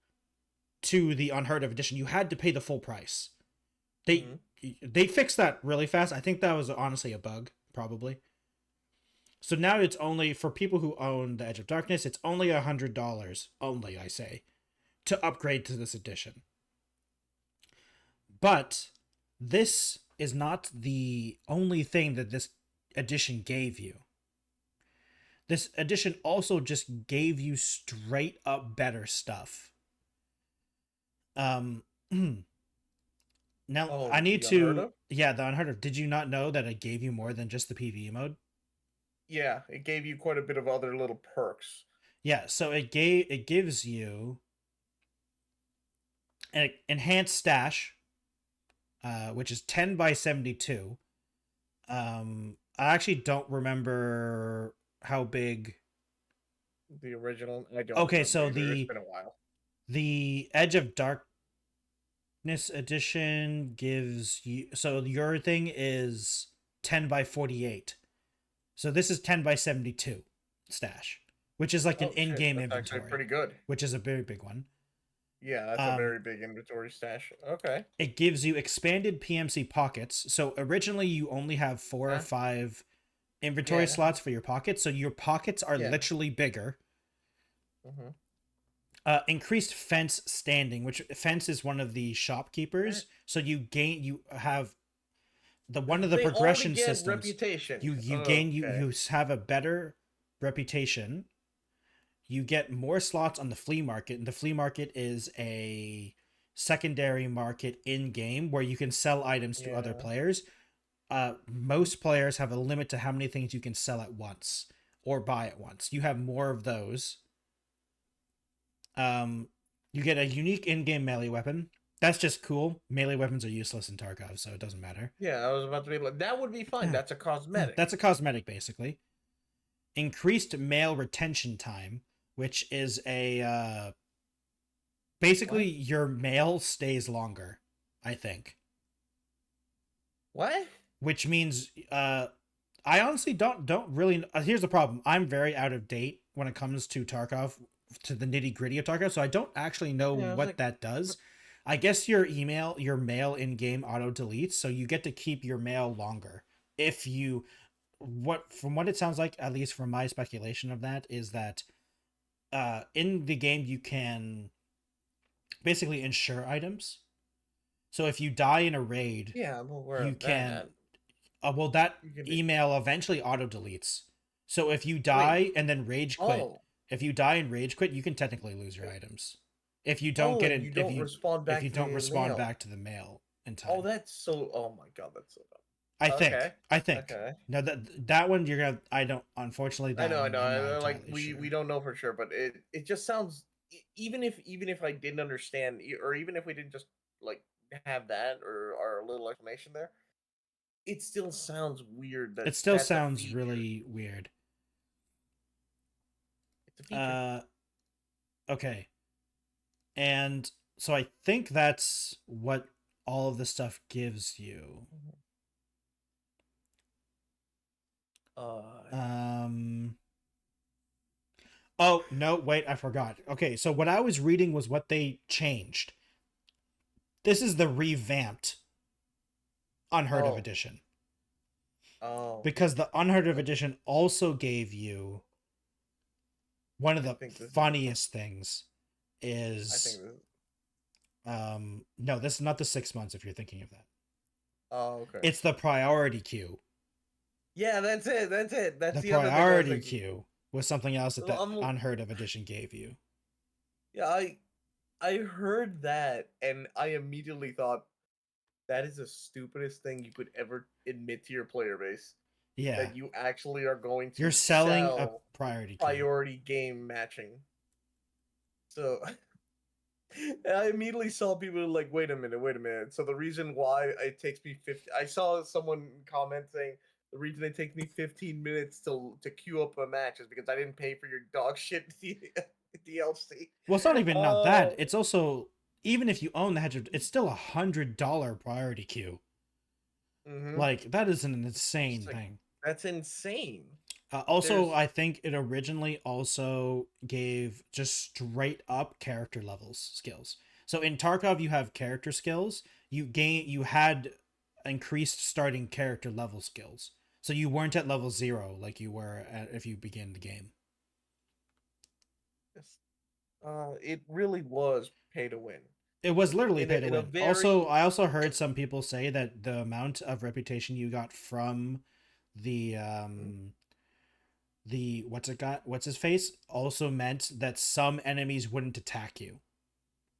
to the Unheard of edition. You had to pay the full price. They fixed that really fast. I think that was honestly a bug, probably. So now it's only for people who own the Edge of Darkness, it's only $100 only, I say, to upgrade to this edition. But this is not the only thing that this edition gave you. This edition also just gave you straight up better stuff. Now, I need to... Yeah, the Unheard of. Did you not know that it gave you more than just the PvE mode? Yeah, it gave you quite a bit of other little perks. Yeah, so it gives you an enhanced stash, which is 10 by 72. I actually don't remember how big... The original? I don't Okay, so it's been a while. The Edge of Darkness edition gives you, so your thing is 10 by 48, so this is 10 by 72 stash, which is like an in-game inventory. Actually pretty good, which is a very big one. Yeah, that's a very big inventory stash. Okay. It gives you expanded PMC pockets. So originally you only have 4 or 5 inventory slots for your pockets, so your pockets are literally bigger. Increased fence standing, which fence is one of the shopkeepers. So you have one of the progression systems. Reputation. You have a better reputation. You get more slots on the flea market, and the flea market is a secondary market in game where you can sell items to other players. Most players have a limit to how many things you can sell at once or buy at once. You have more of those. You get a unique in-game melee weapon. That's just cool. Melee weapons are useless in Tarkov, so it doesn't matter. Yeah, I was about to be like, that would be fine. That's a cosmetic. That's a cosmetic, basically. Increased mail retention time, which is a basically your mail stays longer, I think. What? Which means I honestly don't really. Here's the problem. I'm very out of date when it comes to Tarkov, to the nitty gritty of Tarkov. So I don't actually know Yeah, I was what like, that does. what? I guess your mail in game auto deletes, so you get to keep your mail longer. If you, what from what it sounds like, at least from my speculation of that, is that in the game you can basically insure items. So if you die in a raid, Yeah, I'm aware you of can that. well, that You can email eventually auto deletes. So if you wait. die and then rage quit, Oh, if you die and rage quit, you can technically lose your items. If you don't oh, get and it, you don't respond if back you to don't the respond mail. back to the mail in Oh, time. that's so. Oh my god, that's so I dumb. think. Okay, I think. okay. Now that one you're gonna. I don't. Unfortunately, I that know, I one know. I'm not Like entirely we sure. don't know for sure, but it just sounds. Even if I didn't understand, or even if we didn't just like have that or a little explanation there, it still sounds weird that It still that's a sounds feature. really weird. It's a feature. Uh. Okay. And so I think that's what all of the stuff gives you. Uh, Um. Oh, no, wait, I forgot. Okay, so what I was reading was what they changed. This is the revamped Unheard of oh, edition. oh. Because the Unheard of I, edition also gave you one of I the think this is the one. funniest things I think is this. no, this is not the 6 months if you're thinking of that. Oh, okay. It's the priority queue. Yeah, that's it. That's it. That's The the other thing I was priority thinking. queue was something else that So the I'm. Unheard of edition gave you. Yeah, I heard that and I immediately thought that is the stupidest thing you could ever admit to your player base. Yeah. That you actually are going You're to selling a sell priority queue. priority game matching. So I immediately saw people like, wait a minute, wait a minute. So the reason why it takes me 50, I saw someone comment saying the reason it takes me 15 minutes to queue up a match is because I didn't pay for your dog shit DLC. Well, it's not even not Uh, that. It's also, even if you own the hedge, it's still $100 priority queue. mm-hmm. Like, that is an It's insane like thing. that's insane. Also, There's I think it originally also gave just straight up character levels skills. So in Tarkov, you have character skills. You had increased starting character level skills. So you weren't at level 0 like you were if you begin the game. it really was pay to win It was literally pay to in a win. Also, very I also heard and some people say that the amount of reputation you got from the what's his face also meant that some enemies wouldn't attack you.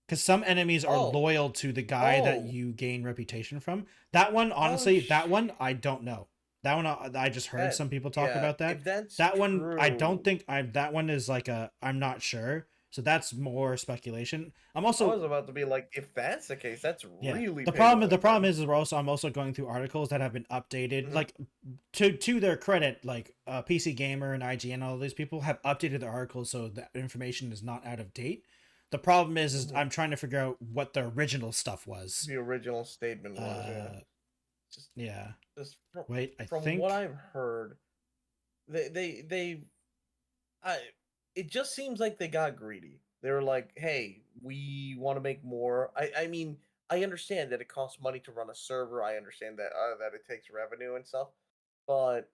Because some enemies are oh loyal to the guy that oh you gain reputation from. That one, oh honestly, that one I don't know. That one I just heard that some people talk yeah about that. if that's That one I don't true. think I that one is like a I'm not sure. So that's more speculation. I'm I also was about to be like, if that's the case, that's yeah. really The pay to problem win the problem then. is we're also I'm also going through articles that have been updated. Hmm. Like to their credit, like PC Gamer and IGN, all these people have updated their articles so that information is not out of date. The problem is Hmm. I'm trying to figure out what the original stuff was. The original statement was, yeah. Uh, Just, yeah. just Wait, I from what think I've heard, they I it just seems like they got greedy. They were like, "Hey, we want to make more." I mean, I understand that it costs money to run a server. I understand that that it takes revenue and stuff, but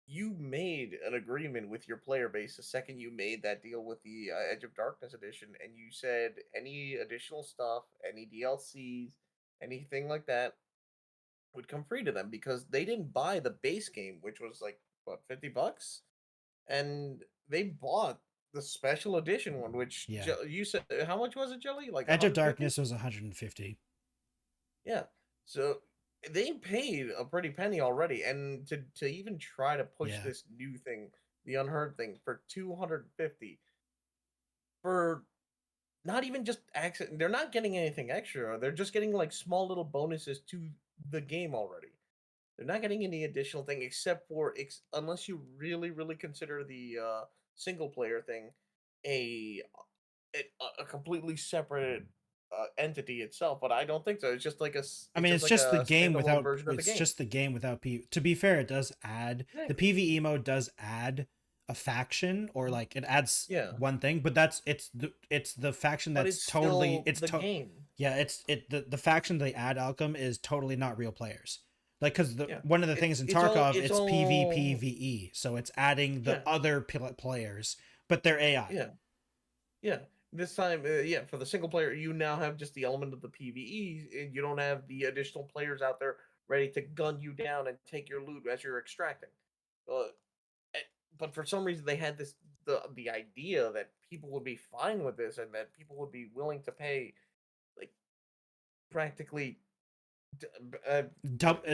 you made an agreement with your player base the second you made that deal with the Edge of Darkness edition, and you said any additional stuff, any DLCs, anything like that would come free to them because they didn't buy the base game, which was like what $50, and they bought the special edition one, which yeah. You said how much was it, Jelly? Like Edge of 150? Darkness was 150. Yeah. So they paid a pretty penny already, and to even try to push Yeah. this new thing, the unheard thing, for 250 for not even just access. They're not getting anything extra. They're just getting like small little bonuses to the game already. They're not getting any additional thing except for unless you really, really consider the single player thing a a completely separate entity itself, but I don't think so. It's just like I mean, it's just it's like just the a game standalone without. version of the It's game. just the game without P. To be fair, it does add the Exactly. PVE mode does add a faction, or like it adds Yeah. one thing, but it's the faction But that's it's totally still the game. yeah, the faction they add Alchem is totally not real players. Like, because Yeah. one of the things in It's all- Tarkov, it's it's all- PvPvE, so it's adding the Yeah. other players, but they're AI. Yeah. Yeah. This time, yeah, for the single player, you now have just the element of the PvE, and you don't have the additional players out there ready to gun you down and take your loot as you're extracting. But for some reason, they had the idea that people would be fine with this and that people would be willing to pay, like, practically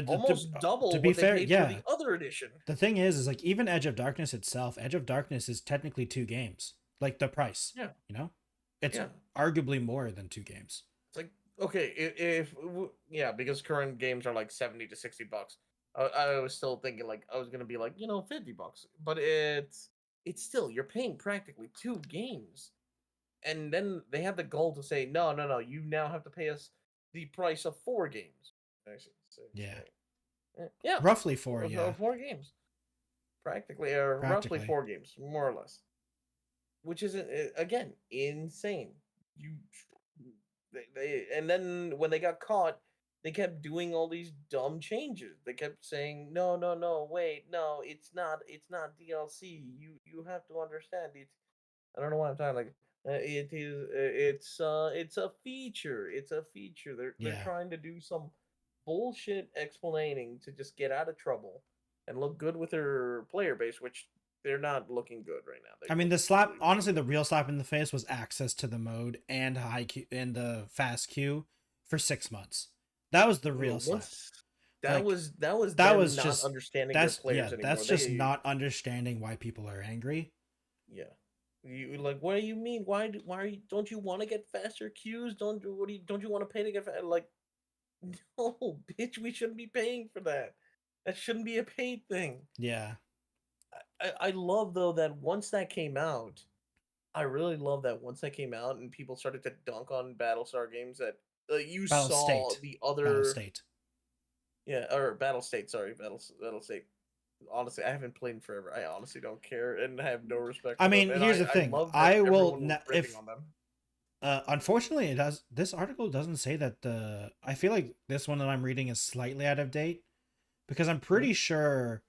almost double to be what fair, they paid yeah. for the other edition. The thing is like, even Edge of Darkness itself, Edge of Darkness is technically 2 games. Like, the price. Yeah. You know? It's Yeah. arguably more than 2 games. It's like, okay, yeah, because current games are like $70 to $60. I was still thinking, like, I was gonna be like, $50, but it's still, you're paying practically 2 games, and then they have the goal to say, no, you now have to pay us the price of 4 games. Yeah. Yeah, Roughly 4, yeah. 4 games, practically, or roughly Practically. 4 games, more or less, which is again insane. And then when they got caught, they kept doing all these dumb changes. They kept saying, no, wait, no, it's not DLC. You have to understand it. I don't know why I'm talking like it's a feature. It's a feature. They're Yeah. trying to do some bullshit explaining to just get out of trouble and look good with their player base, which they're not looking good right now. I mean, honestly, the real slap in the face was access to the mode and high queue and the fast queue for 6 months. That was the real slap. That was just understanding their players anymore. That's just not understanding why people are angry. Yeah. You like, what do you mean? Why don't you want to get faster queues? Don't you want to pay to get like, no, bitch, we shouldn't be paying for that. That shouldn't be a paid thing. Yeah. I love, though, that once that came out, I really love that once that came out and people started to dunk on Battlestar games, that you saw the other Battle State. Yeah, or Battle State, sorry, Battle State. Honestly, I haven't played in forever. I honestly don't care and have no respect. I mean, here's the thing. I will if on them. Unfortunately, this article doesn't say that I feel like this one that I'm reading is slightly out of date, because I'm pretty sure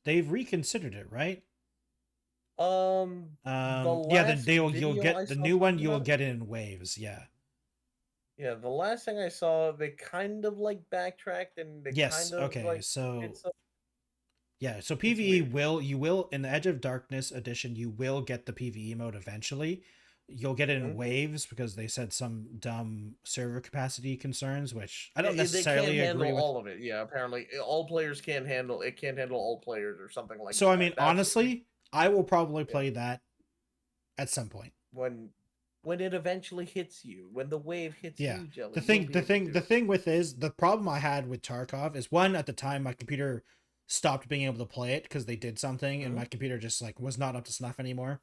they've reconsidered it, right? Yeah, you'll get the new one. You'll get it in waves. Yeah. Yeah, the last thing I saw, they kind of like backtracked and they yes. kind of Okay. like, So. it's Yeah. So PVE you will in the Edge of Darkness edition, you will get the PVE mode eventually. You'll get it in waves because they said some dumb server capacity concerns, which I don't necessarily they can't agree handle with. all of it. Yeah, apparently all players can't handle it. Can't handle all players or something like that. So I mean, honestly, I will probably play that at some point when it eventually hits you, when the wave hits you, Jelly. The thing with is the problem I had with Tarkov is, one, at the time my computer stopped being able to play it because they did something and my computer just like was not up to snuff anymore.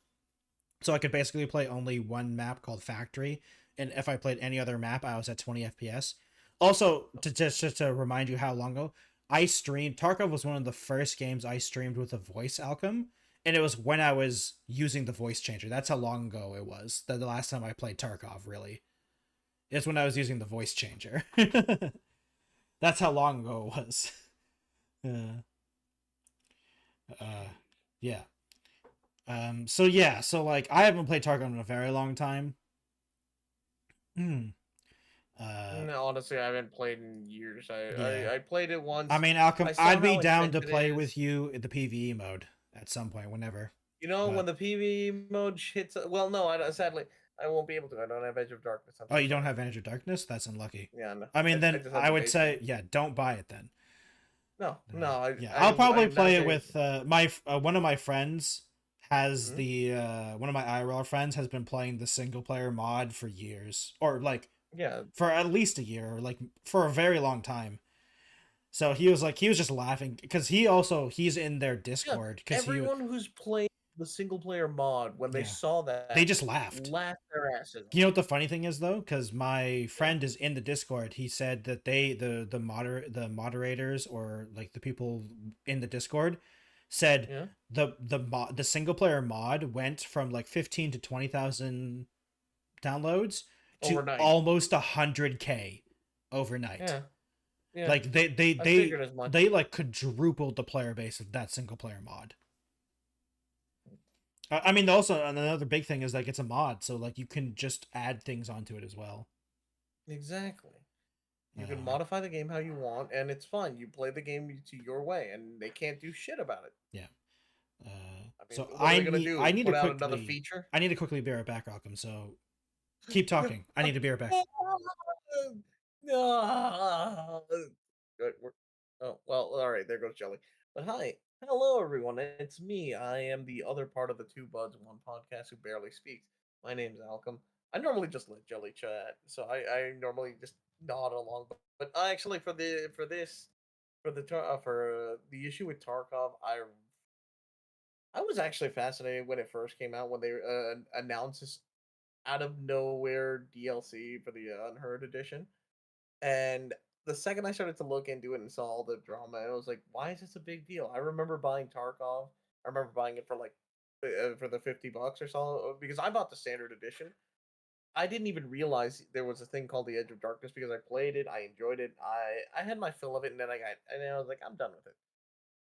So I could basically play only one map called Factory, and if I played any other map, I was at 20 FPS. Also, just to remind you how long ago I streamed, Tarkov was one of the first games I streamed with a voice Alchem, and it was when I was using the voice changer. That's how long ago it was. The last time I played Tarkov, really. It's when I was using the voice changer. That's how long ago it was. Yeah. So like I haven't played Tarkov in a very long time. No, honestly, I haven't played in years. I played it once. I mean, Alchem, I'd be down to play with you in the PvE mode at some point, whenever. When the PvE mode hits. Well, no, sadly, I won't be able to. I don't have Edge of Darkness. Oh, you don't have Edge of Darkness? That's unlucky. Yeah. No, I mean, then I would say, don't buy it then. No. I'll probably play it with one of my friends. Has one of my IRL friends has been playing the single player mod for years, or like for at least a year, or like for a very long time. So he was just laughing because he's in their Discord because everyone who's played the single player mod, when they Yeah. saw They that, just laughed. laughed their asses off. You know what the funny thing is though, because my Yeah. friend is in the Discord. He said that the moderators or like the people in the Discord said Yeah. the single player mod went from like 15 to 20,000 downloads to Overnight. almost 100K overnight. Yeah. Yeah. Like I figured as much. they like quadrupled the player base of that single player mod. I mean, also another big thing is like it's a mod, so like you can just add things onto it as well. Exactly. You can modify the game how you want, and it's fun. You play the game to your way, and they can't do shit about it. Yeah. I mean, So what are they gonna do? I need Put to out quickly another feature? I need to quickly be right back, Alchem. So keep talking. I need to be right back. Oh, well, all right, there goes Jelly. But hi, hello everyone, it's me. I am the other part of the Two Buds One Podcast who barely speaks. My name's Alchem. I normally just let Jelly chat, so I normally just nod along. But actually, for the issue with Tarkov, I was actually fascinated when it first came out when they announced this out of nowhere DLC for the Unheard edition. And the second I started to look into it and saw all the drama, I was like, why is this a big deal? I remember buying Tarkov. I remember buying it for like for the $50 or so because I bought the standard edition. I didn't even realize there was a thing called the Edge of Darkness because I played it, I enjoyed it, I had my fill of it, and then I was like, I'm done with it.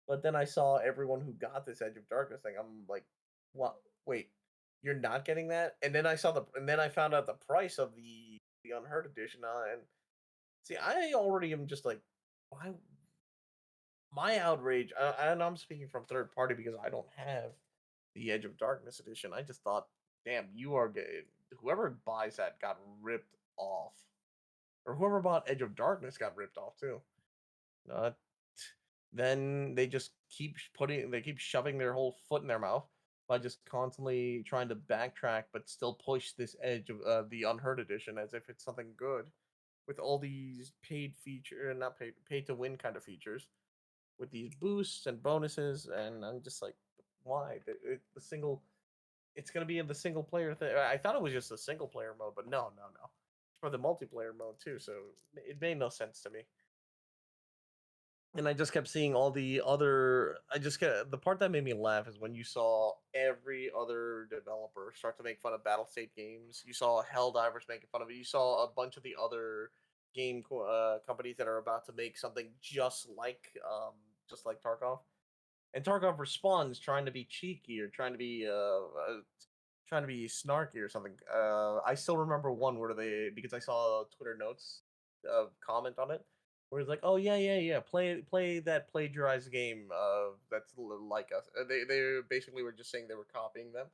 But then I saw everyone who got this Edge of Darkness thing. I'm like, what? Wait, you're not getting that? And then I found out the price of the Unheard edition, and see, I already am just like, why? My outrage, and I'm speaking from third party because I don't have the Edge of Darkness edition. I just thought, damn, you are good. Whoever buys that got ripped off, or whoever bought Edge of Darkness got ripped off too. Then they just keep shoving their whole foot in their mouth by just constantly trying to backtrack, but still push this Edge of the Unheard edition as if it's something good, with all these not paid to win kind of features, with these boosts and bonuses, and I'm just like, why? It's gonna be in the single player thing. I thought it was just a single player mode, but no, it's for the multiplayer mode too. So it made no sense to me. And I just kept seeing all the other. The part that made me laugh is when you saw every other developer start to make fun of Battlestate Games. You saw Helldivers making fun of it. You saw a bunch of the other game companies that are about to make something just like Tarkov. And Tarkov responds trying to be cheeky or trying to be snarky or something. I still remember one where because I saw Twitter notes comment on it, where it's like, oh yeah, play that plagiarized game that's like us. They basically were just saying they were copying them.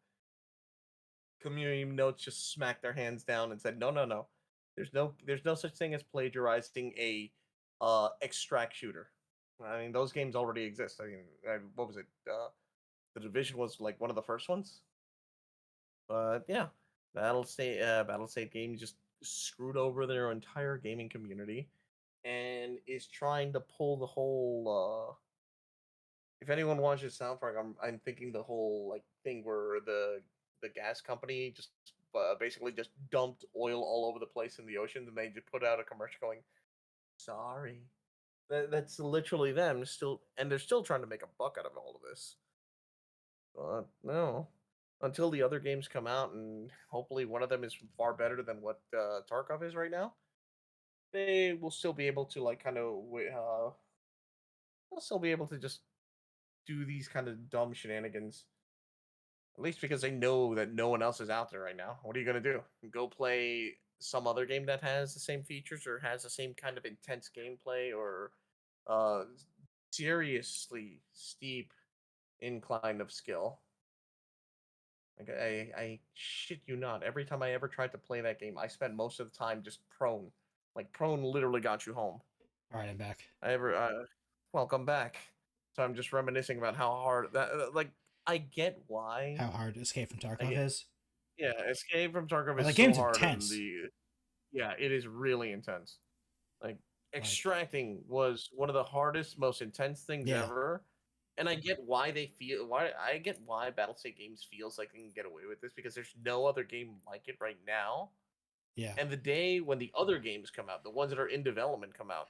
Community notes just smacked their hands down and said, no. There's no such thing as plagiarizing a extract shooter. I mean, those games already exist. I mean, what was it? The Division was like one of the first ones. But yeah, Battlestate Games just screwed over their entire gaming community, and is trying to pull the whole. If anyone watches South Park, I'm thinking the whole like thing where the gas company just basically just dumped oil all over the place in the ocean, and they just put out a commercial going, "Sorry." That's literally them still, and they're still trying to make a buck out of all of this. But no, until the other games come out, and hopefully one of them is far better than what Tarkov is right now, they will still be able to like they'll still be able to just do these kind of dumb shenanigans. At least because they know that no one else is out there right now. What are you gonna do? Go play some other game that has the same features or has the same kind of intense gameplay or uh seriously steep incline of skill. Like I shit you not. Every time I ever tried to play that game, I spent most of the time just prone. Like prone literally got you home. All right, I'm back. Welcome back. So I'm just reminiscing about how hard that like I get why. How hard Escape from Tarkov is. Yeah, Escape from Tarkov is the so game's hard. intense. Yeah, it is really intense. Like extracting was one of the hardest, most intense things ever, And I get why I get why Battlestate Games feels like they can get away with this, because there's no other game like it right now. Yeah. And the day when the other games come out, the ones that are in development come out,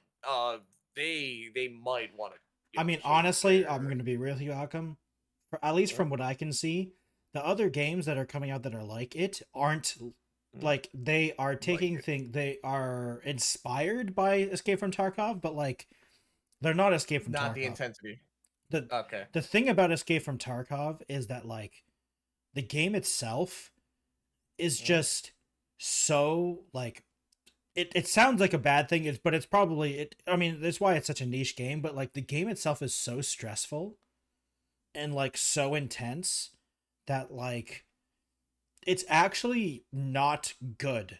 they might want to. I mean, honestly, I'm going to be real with you, Alchem. At least from what I can see, the other games that are coming out that are like it aren't like, they are taking they are inspired by Escape from Tarkov, but like they're not Escape from Tarkov. Not the intensity. The thing about Escape from Tarkov is that like the game itself is just so like it sounds like a bad thing, but it's probably I mean, that's why it's such a niche game, but like the game itself is so stressful and like so intense that like it's actually not good,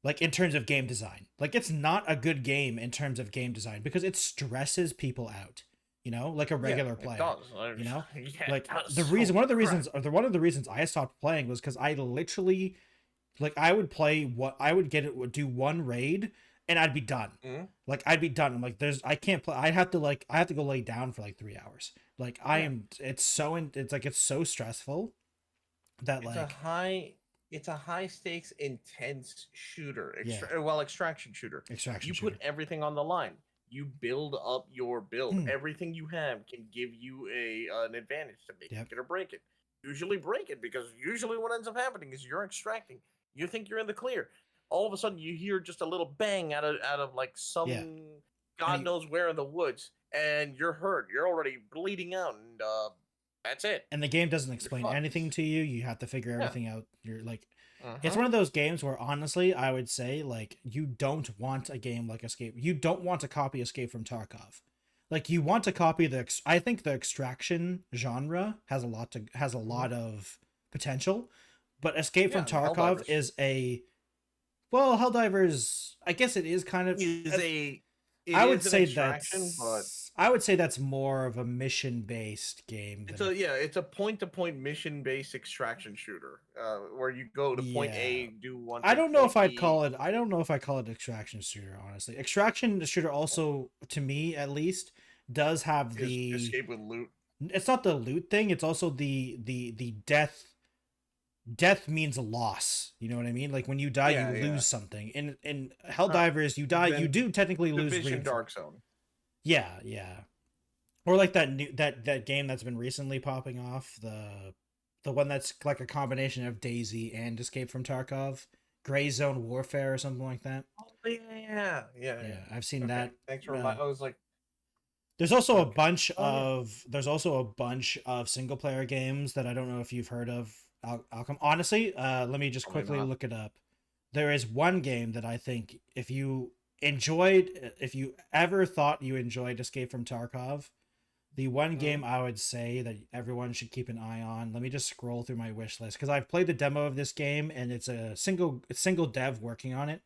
like in terms of game design. Like it's not a good game in terms of game design because it stresses people out, you know, like a regular player. You know, like one of the reasons I stopped playing was because I literally, like, I would do one raid and I'd be done. Like I'd be done. I'm like, I can't play. I have to go lay down for like 3 hours. Like it's so stressful that it's a high stakes, intense shooter. Extraction shooter. You put everything on the line. You build up your build. Everything you have can give you an advantage to make it or break it. Usually break it, because usually what ends up happening is you're extracting. You think you're in the clear. All of a sudden you hear just a little bang out of like some God knows where in the woods, and you're hurt. You're already bleeding out, and that's it. And the game doesn't explain anything to you. You have to figure everything out. You're like, it's one of those games where honestly, I would say like you don't want a game like Escape. You don't want to copy Escape from Tarkov. Like you want to copy I think the extraction genre has a lot of potential, but Escape from Tarkov is Helldivers. I guess it is kind of I would say that's more of a mission-based game. It's a point-to-point mission-based extraction shooter, where you go to point A, do one. I don't know if I'd call it extraction shooter. Honestly, extraction shooter also, to me at least, does have the escape with loot. It's not the loot thing. It's also the death. Death means a loss. You know what I mean? Like when you die, you lose something. In Helldivers, you die. You do technically lose. Division Dark Zone. Yeah. Or like that game that's been recently popping off, the one that's like a combination of DayZ and Escape from Tarkov, Gray Zone Warfare or something like that. Oh yeah. I've seen that. Thanks for I was like. There's also a bunch of single player games that I don't know if you've heard of. Alchem. Honestly, let me just quickly look it up. There is one game that I think if you ever thought you enjoyed Escape from Tarkov, the one game I would say that everyone should keep an eye on. Let me just scroll through my wish list, because I've played the demo of this game and it's a single dev working on it.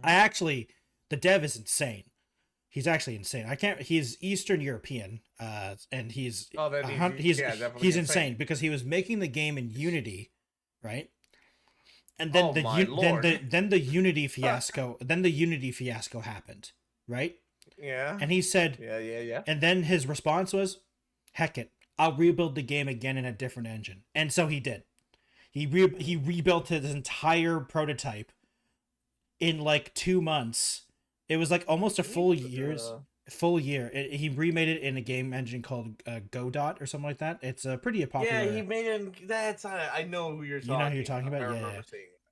The dev is insane. He's actually insane. He's Eastern European, and he's insane because he was making the game in Unity, right? And then the Unity fiasco, happened, right? Yeah. And he said, yeah. And then his response was, "Heck it, I'll rebuild the game again in a different engine." And so he did. He rebuilt his entire prototype in like 2 months. It was like almost a full year. He remade it in a game engine called Godot or something like that. It's a pretty popular. Yeah, he made it. I know who you're talking. You know who you're talking about?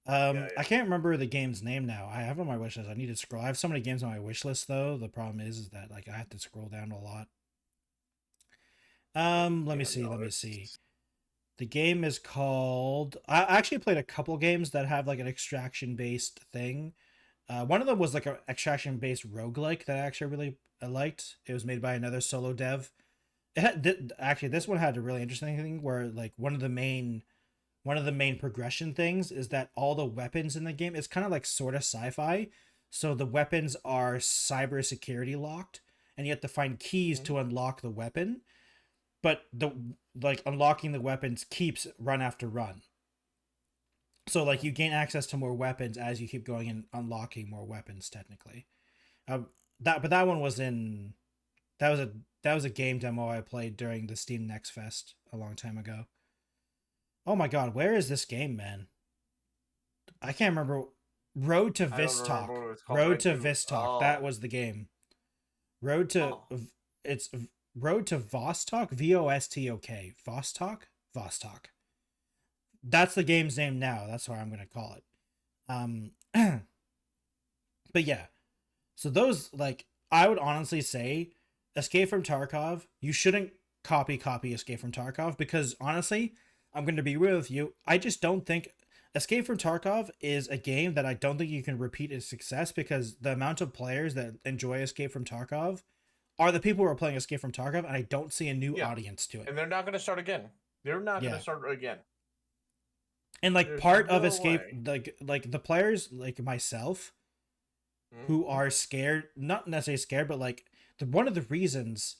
Yeah. I can't remember the game's name now. I have it on my wish list. I need to scroll. I have so many games on my wish list though. The problem is that like I have to scroll down a lot. Let me see. The game is called. I actually played a couple games that have like an extraction based thing. One of them was like an extraction-based roguelike that I actually really liked. It was made by another solo dev. Actually, this one had a really interesting thing where like one of the main progression things is that all the weapons in the game is kind of like sort of sci-fi. So the weapons are cybersecurity locked, and you have to find keys to unlock the weapon. But unlocking the weapons keeps run after run. So like you gain access to more weapons as you keep going and unlocking more weapons technically. That one was in That was a game demo I played during the Steam Next Fest a long time ago. Oh my god, where is this game, man? I can't remember. Road to Vistalk. Road to Vistalk. That was the game. Road to it's Road to Vostok. Vostok. Vostok. Vostok. That's the game's name now. That's what I'm gonna call it. But yeah. So those, like, I would honestly say, Escape from Tarkov. You shouldn't copy Escape from Tarkov, because honestly, I'm going to be real with you. I just don't think Escape from Tarkov is a game that I don't think you can repeat its success, because the amount of players that enjoy Escape from Tarkov are the people who are playing Escape from Tarkov, and I don't see a new audience to it. And they're not going to start again. They're not going to start again. And like, there's part of Escape, like the players like myself, who are scared, not necessarily scared, but like one of the reasons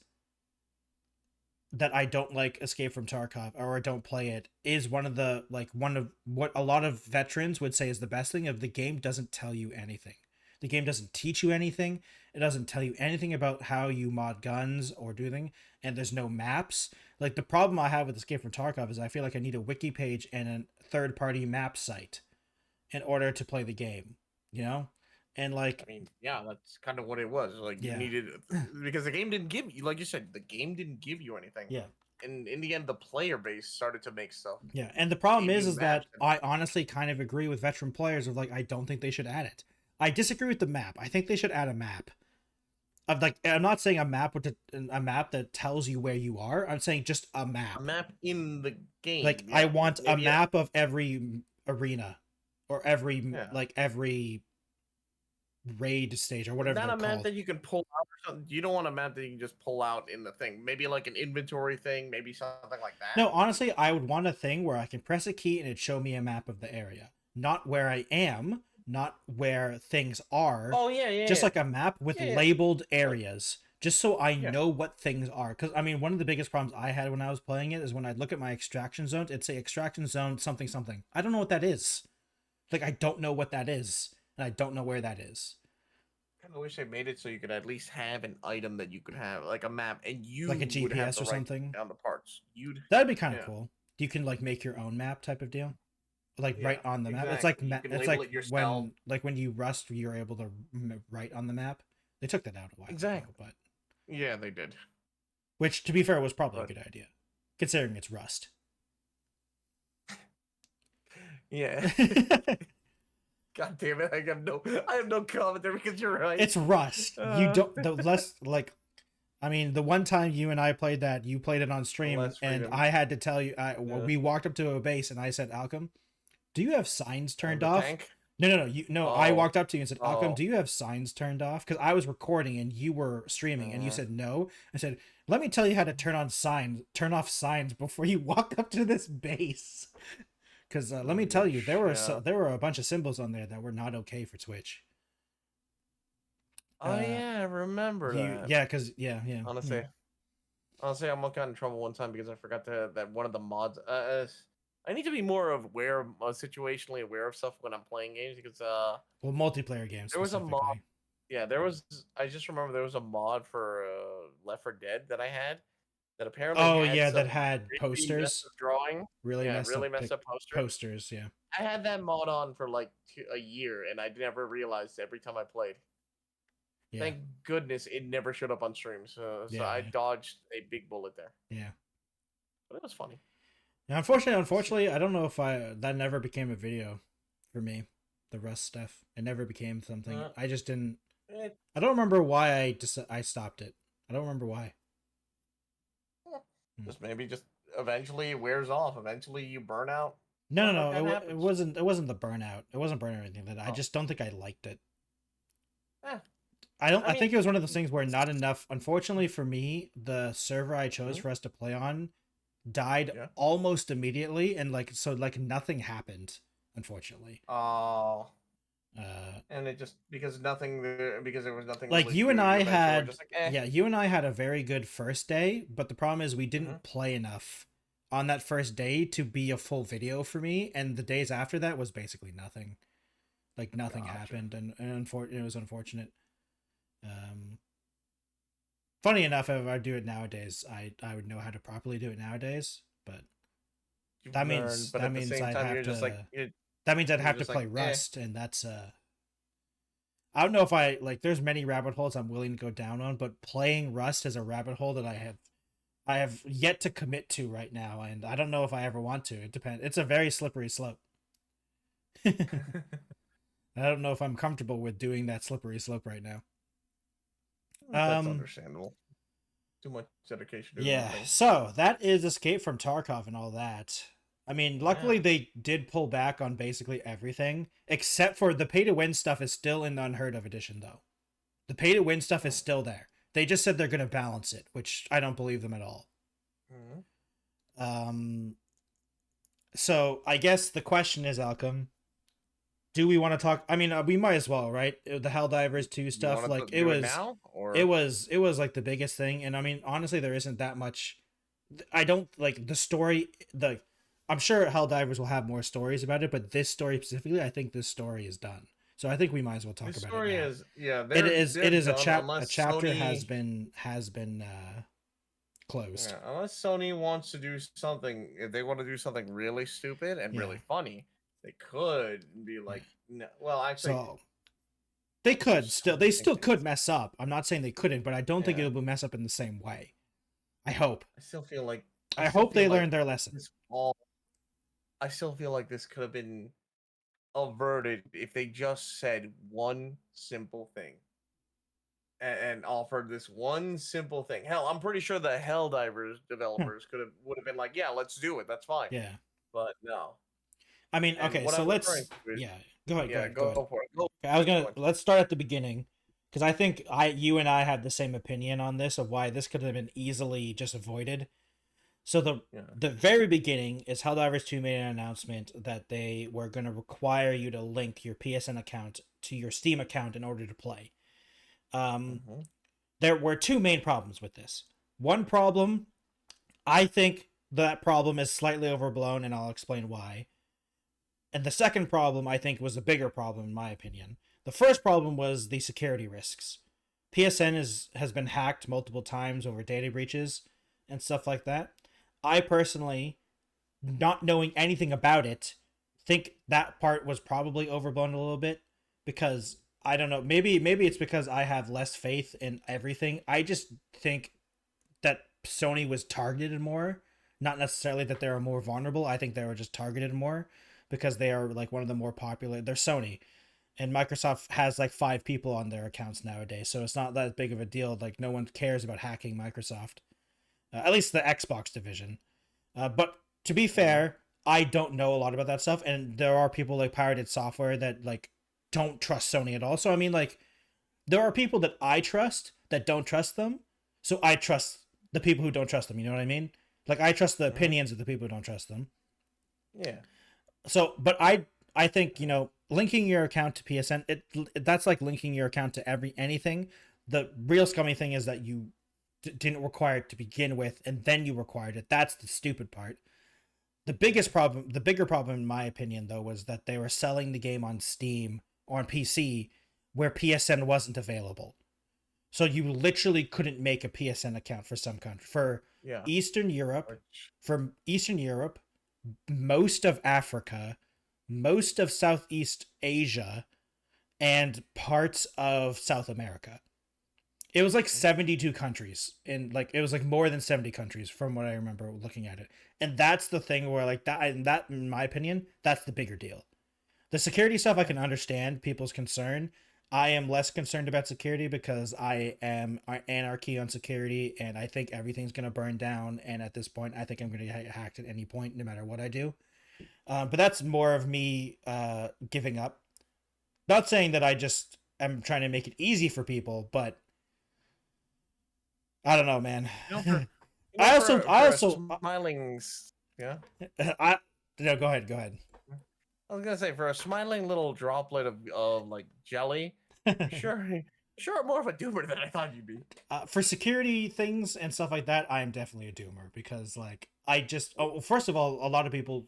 that I don't like Escape from Tarkov, or I don't play it, is one of what a lot of veterans would say is the best thing of the game. Doesn't tell you anything. The game doesn't teach you anything. It doesn't tell you anything about how you mod guns or do anything. And there's no maps. Like, the problem I have with Escape from Tarkov is I feel like I need a wiki page and a third-party map site in order to play the game, you know? And like, I mean, yeah, that's kind of what it was. Like, you needed, because the game didn't give you, like you said, the game didn't give you anything. Yeah. And in the end, the player base started to make stuff. Yeah. And the problem is that I honestly kind of agree with veteran players of like, I don't think they should add it. I disagree with the map. I think they should add a map. Of like, I'm not saying a map with a map that tells you where you are. I'm saying just a map. A map in the game. Like, I want a map of every arena, or every every raid stage, or whatever. Not a map that you can pull out or something. You don't want a map that you can just pull out in the thing. Maybe like an inventory thing, maybe something like that. No, honestly, I would want a thing where I can press a key and it'd show me a map of the area. Not where I am, not where things are. Oh, yeah. Just like a map with labeled areas, just so I know what things are. Because, I mean, one of the biggest problems I had when I was playing it is when I'd look at my extraction zones, it'd say extraction zone something something. I don't know what that is. Like, I don't know what that is, and I don't know where that is. I kind of wish they made it so you could at least have an item that you could have, like a map, and you like a would have GPS or something down the parts. That'd be kind of cool. You can like make your own map type of deal, like right on the map. It's like when you Rust, you're able to write on the map. They took that out a while ago, but yeah, they did. Which, to be fair, was probably a good idea, considering it's Rust. Yeah. God damn it! I have no comment there, because you're right. It's Rust. You don't I mean, the one time you and I played that, you played it on stream, and I had to tell you, we walked up to a base, and I said, Alchem, do you have signs turned off? Tank? No. I walked up to you and said, Alchem, do you have signs turned off? Because I was recording and you were streaming, and you said no. I said, let me tell you how to turn off signs before you walk up to this base. Because let me tell you, there were a bunch of symbols on there that were not okay for Twitch. Oh yeah, I remember that. Yeah, because Honestly, I almost got in trouble one time because I forgot that one of the mods. I need to be more situationally aware of stuff when I'm playing games, because multiplayer games. There was a mod. Yeah, I just remember there was a mod for Left 4 Dead that I had. That apparently that had posters, drawing, really messed up posters. Yeah, I had that mod on for like a year, and I never realized every time I played. Yeah. Thank goodness it never showed up on stream, so I dodged a big bullet there. Yeah, but it was funny. Yeah, unfortunately, I don't know if that never became a video for me. The Rust stuff, it never became something. I just didn't. I don't remember why I stopped it. I don't remember why. Just eventually it wears off. Eventually you burn out. No. It wasn't the burnout. It wasn't burnout or anything like that. I just don't think I liked it. I think it was one of those things where not enough. Unfortunately for me, the server I chose for us to play on died almost immediately, and nothing happened. Unfortunately. Oh. And it just because there was nothing. Like you and I had, you and I had a very good first day, but the problem is we didn't play enough on that first day to be a full video for me, and the days after that was basically nothing. Like nothing happened, and it was unfortunate. Funny enough, if I do it nowadays, I would know how to properly do it nowadays. But that means But that at the means same I'd time, have you're just like, to. That means I'd you're have to just play like, eh. Rust, and that's I don't know if I like. There's many rabbit holes I'm willing to go down on, but playing Rust is a rabbit hole that I have yet to commit to right now, and I don't know if I ever want to. It depends. It's a very slippery slope. I don't know if I'm comfortable with doing that slippery slope right now. That's understandable. Too much dedication. Yeah. So that is Escape from Tarkov and all that. I mean, luckily they did pull back on basically everything, except for the pay to win stuff is still in the Unheard of edition, though. The pay to win stuff is still there. They just said they're going to balance it, which I don't believe them at all. Mm-hmm. So I guess the question is, Alchem, do we want to talk? I mean, we might as well, right? The Helldivers 2 stuff, like it was like the biggest thing. And I mean, honestly, there isn't that much. I don't like the story. I'm sure Helldivers will have more stories about it, but this story specifically, I think this story is done. So I think we might as well talk about it. Now. It is a chapter Sony... has been closed. Yeah, unless Sony wants to do something, if they want to do something really stupid and really funny, they could be like, no. Well, actually, so they could still. They still could mess up. I'm not saying they couldn't, but I don't think it'll mess up in the same way. I hope. I still feel like. I hope they learned their lesson. I still feel like this could have been averted if they just said one simple thing and offered this one simple thing. Hell, I'm pretty sure the Helldivers developers would have been like, yeah, let's do it. That's fine. Yeah. But no. I mean, okay, so let's go ahead. Go for it. Let's start at the beginning, because I think you and I had the same opinion on this of why this could have been easily just avoided. So the very beginning is Helldivers 2 made an announcement that they were going to require you to link your PSN account to your Steam account in order to play. There were two main problems with this. One problem, I think that problem is slightly overblown, and I'll explain why. And the second problem, I think, was a bigger problem, in my opinion. The first problem was the security risks. PSN has been hacked multiple times over data breaches and stuff like that. I personally, not knowing anything about it, think that part was probably overblown a little bit, because I don't know, maybe it's because I have less faith in everything. I just think that Sony was targeted more, not necessarily that they were more vulnerable. I think they were just targeted more because they are like one of the more popular. They're Sony, and Microsoft has like 5 people on their accounts nowadays, so it's not that big of a deal. Like, no one cares about hacking Microsoft. At least the Xbox division. But to be fair, I don't know a lot about that stuff, and there are people like pirated software that like don't trust Sony at all. So I mean, like, there are people that I trust that don't trust them. So I trust the people who don't trust them. You know what I mean? Like, I trust the opinions of the people who don't trust them. Yeah. So, but I think, you know, linking your account to PSN, that's like linking your account to anything. The real scummy thing is that you didn't require it to begin with, and then you required it. That's the stupid part. The bigger problem in my opinion, though, was that they were selling the game on Steam or on PC where PSN wasn't available. So you literally couldn't make a PSN account for some country. For Eastern Europe, most of Africa, most of Southeast Asia, and parts of South America. It was like 72 countries, and like it was like more than 70 countries from what I remember looking at it. And that's the thing where like that in my opinion, that's the bigger deal. The security stuff, I can understand people's concern. I am less concerned about security because I am anarchy on security, and I think everything's going to burn down. And at this point, I think I'm going to get hacked at any point, no matter what I do. But that's more of me giving up. Not saying that I just am trying to make it easy for people, but I don't know, man. I also smiling. Yeah. No, go ahead. I was gonna say, for a smiling little droplet of like jelly, sure, more of a doomer than I thought you'd be. For security things and stuff like that, I am definitely a doomer, because like first of all, a lot of people,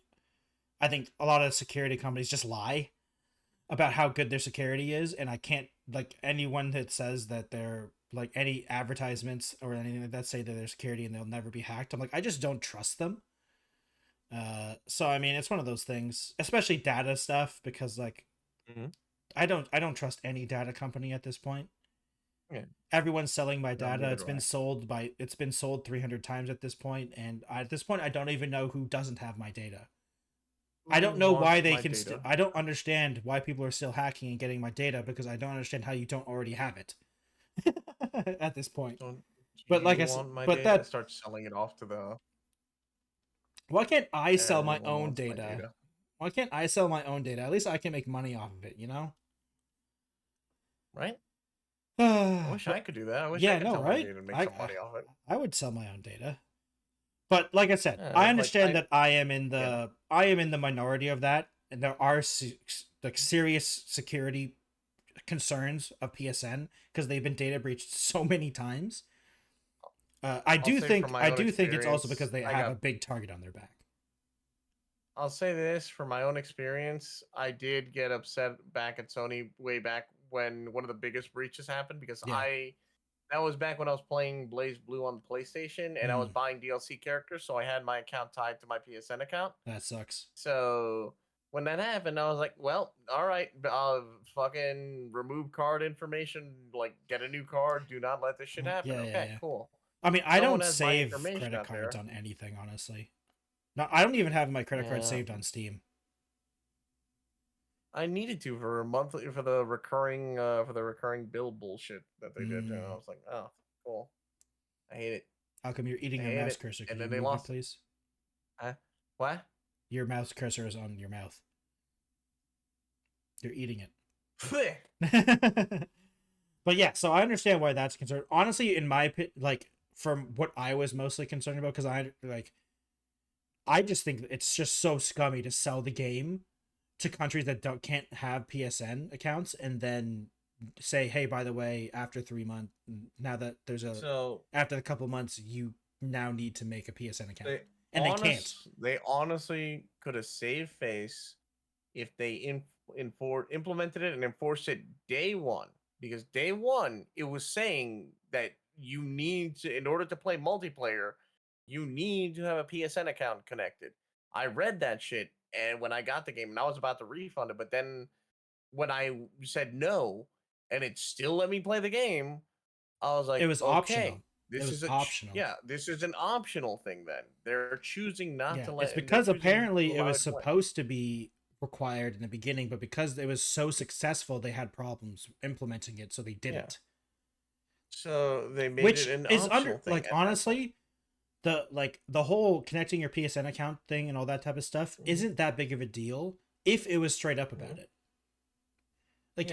I think a lot of security companies just lie. about how good their security is, and I can't, like, anyone that says that they're like any advertisements or anything like that say that their security and they'll never be hacked. I'm like, I just don't trust them. So I mean, it's one of those things, especially data stuff, because like Mhm. I don't trust any data company at this point. Yeah. Everyone's selling my No, data. neither It's do been I. sold 300 times at this point, and at this point I don't even know who doesn't have my data. I don't Who know why wants they my can data? I don't understand why people are still hacking and getting my data, because I don't understand how you don't already have it at this point. Don't But like you I said, want my but data? that Start selling it off to the why can't I sell my everyone own wants my data? data. Why can't I sell my own data? At least I can make money off of it, you know? Right? I wish But- I could do that. I wish Yeah, I could no, sell my right? data and make I- some money off it. I would sell my own data. But like I said, Yeah, I like, understand I- that I am in the minority of that, and there are like serious security concerns of PSN because they've been data breached so many times. I do say think from my own it's also because experience, they I have got- a big target on their back. I'll say this from my own experience. I did get upset back at Sony way back when one of the biggest breaches happened because Yeah. that was back when I was playing Blaze Blue on the PlayStation and I was Mm. buying DLC characters, so I had my account tied to my PSN account. That sucks. So when that happened, I was like, well, all right, fucking remove card information, like get a new card, do not let this shit happen. Yeah, yeah, Okay, yeah. cool. I mean, I No one don't has my save information credit out cards there. on anything, honestly. No, I don't even have my credit card Yeah. saved on Steam. I needed to for the recurring bill bullshit that they did. And I was like, oh, cool. I hate it. How come you're eating I your hate mouse it. cursor? Can And you then they move it, lost it. please? What? Your mouse cursor is on your mouth. You're eating it. But yeah, so I understand why that's concerned. Honestly, in my opinion, like from what I was mostly concerned about, because I just think it's just so scummy to sell the game to countries that can't have PSN accounts and then say, hey, by the way, after 3 months, now that there's after a couple months, you now need to make a PSN account, and they can't. They honestly could have saved face if they implemented it and enforced it day one. Because day one, it was saying that you need to, in order to play multiplayer, you need to have a PSN account connected. I read that shit, and when I got the game, and I was about to refund it, but then when I said no, and it still let me play the game, I was like, It was okay, optional. this It was is optional. Yeah, this is an optional thing. Then they're choosing not to let. It's they're because choosing to apparently it allow was to play. supposed to be required in the beginning, but because it was so successful, they had problems implementing it, so they didn't. So they made Which it an is optional thing. like at that honestly, the whole connecting your PSN account thing and all that type of stuff isn't that big of a deal if it was straight up about it. Like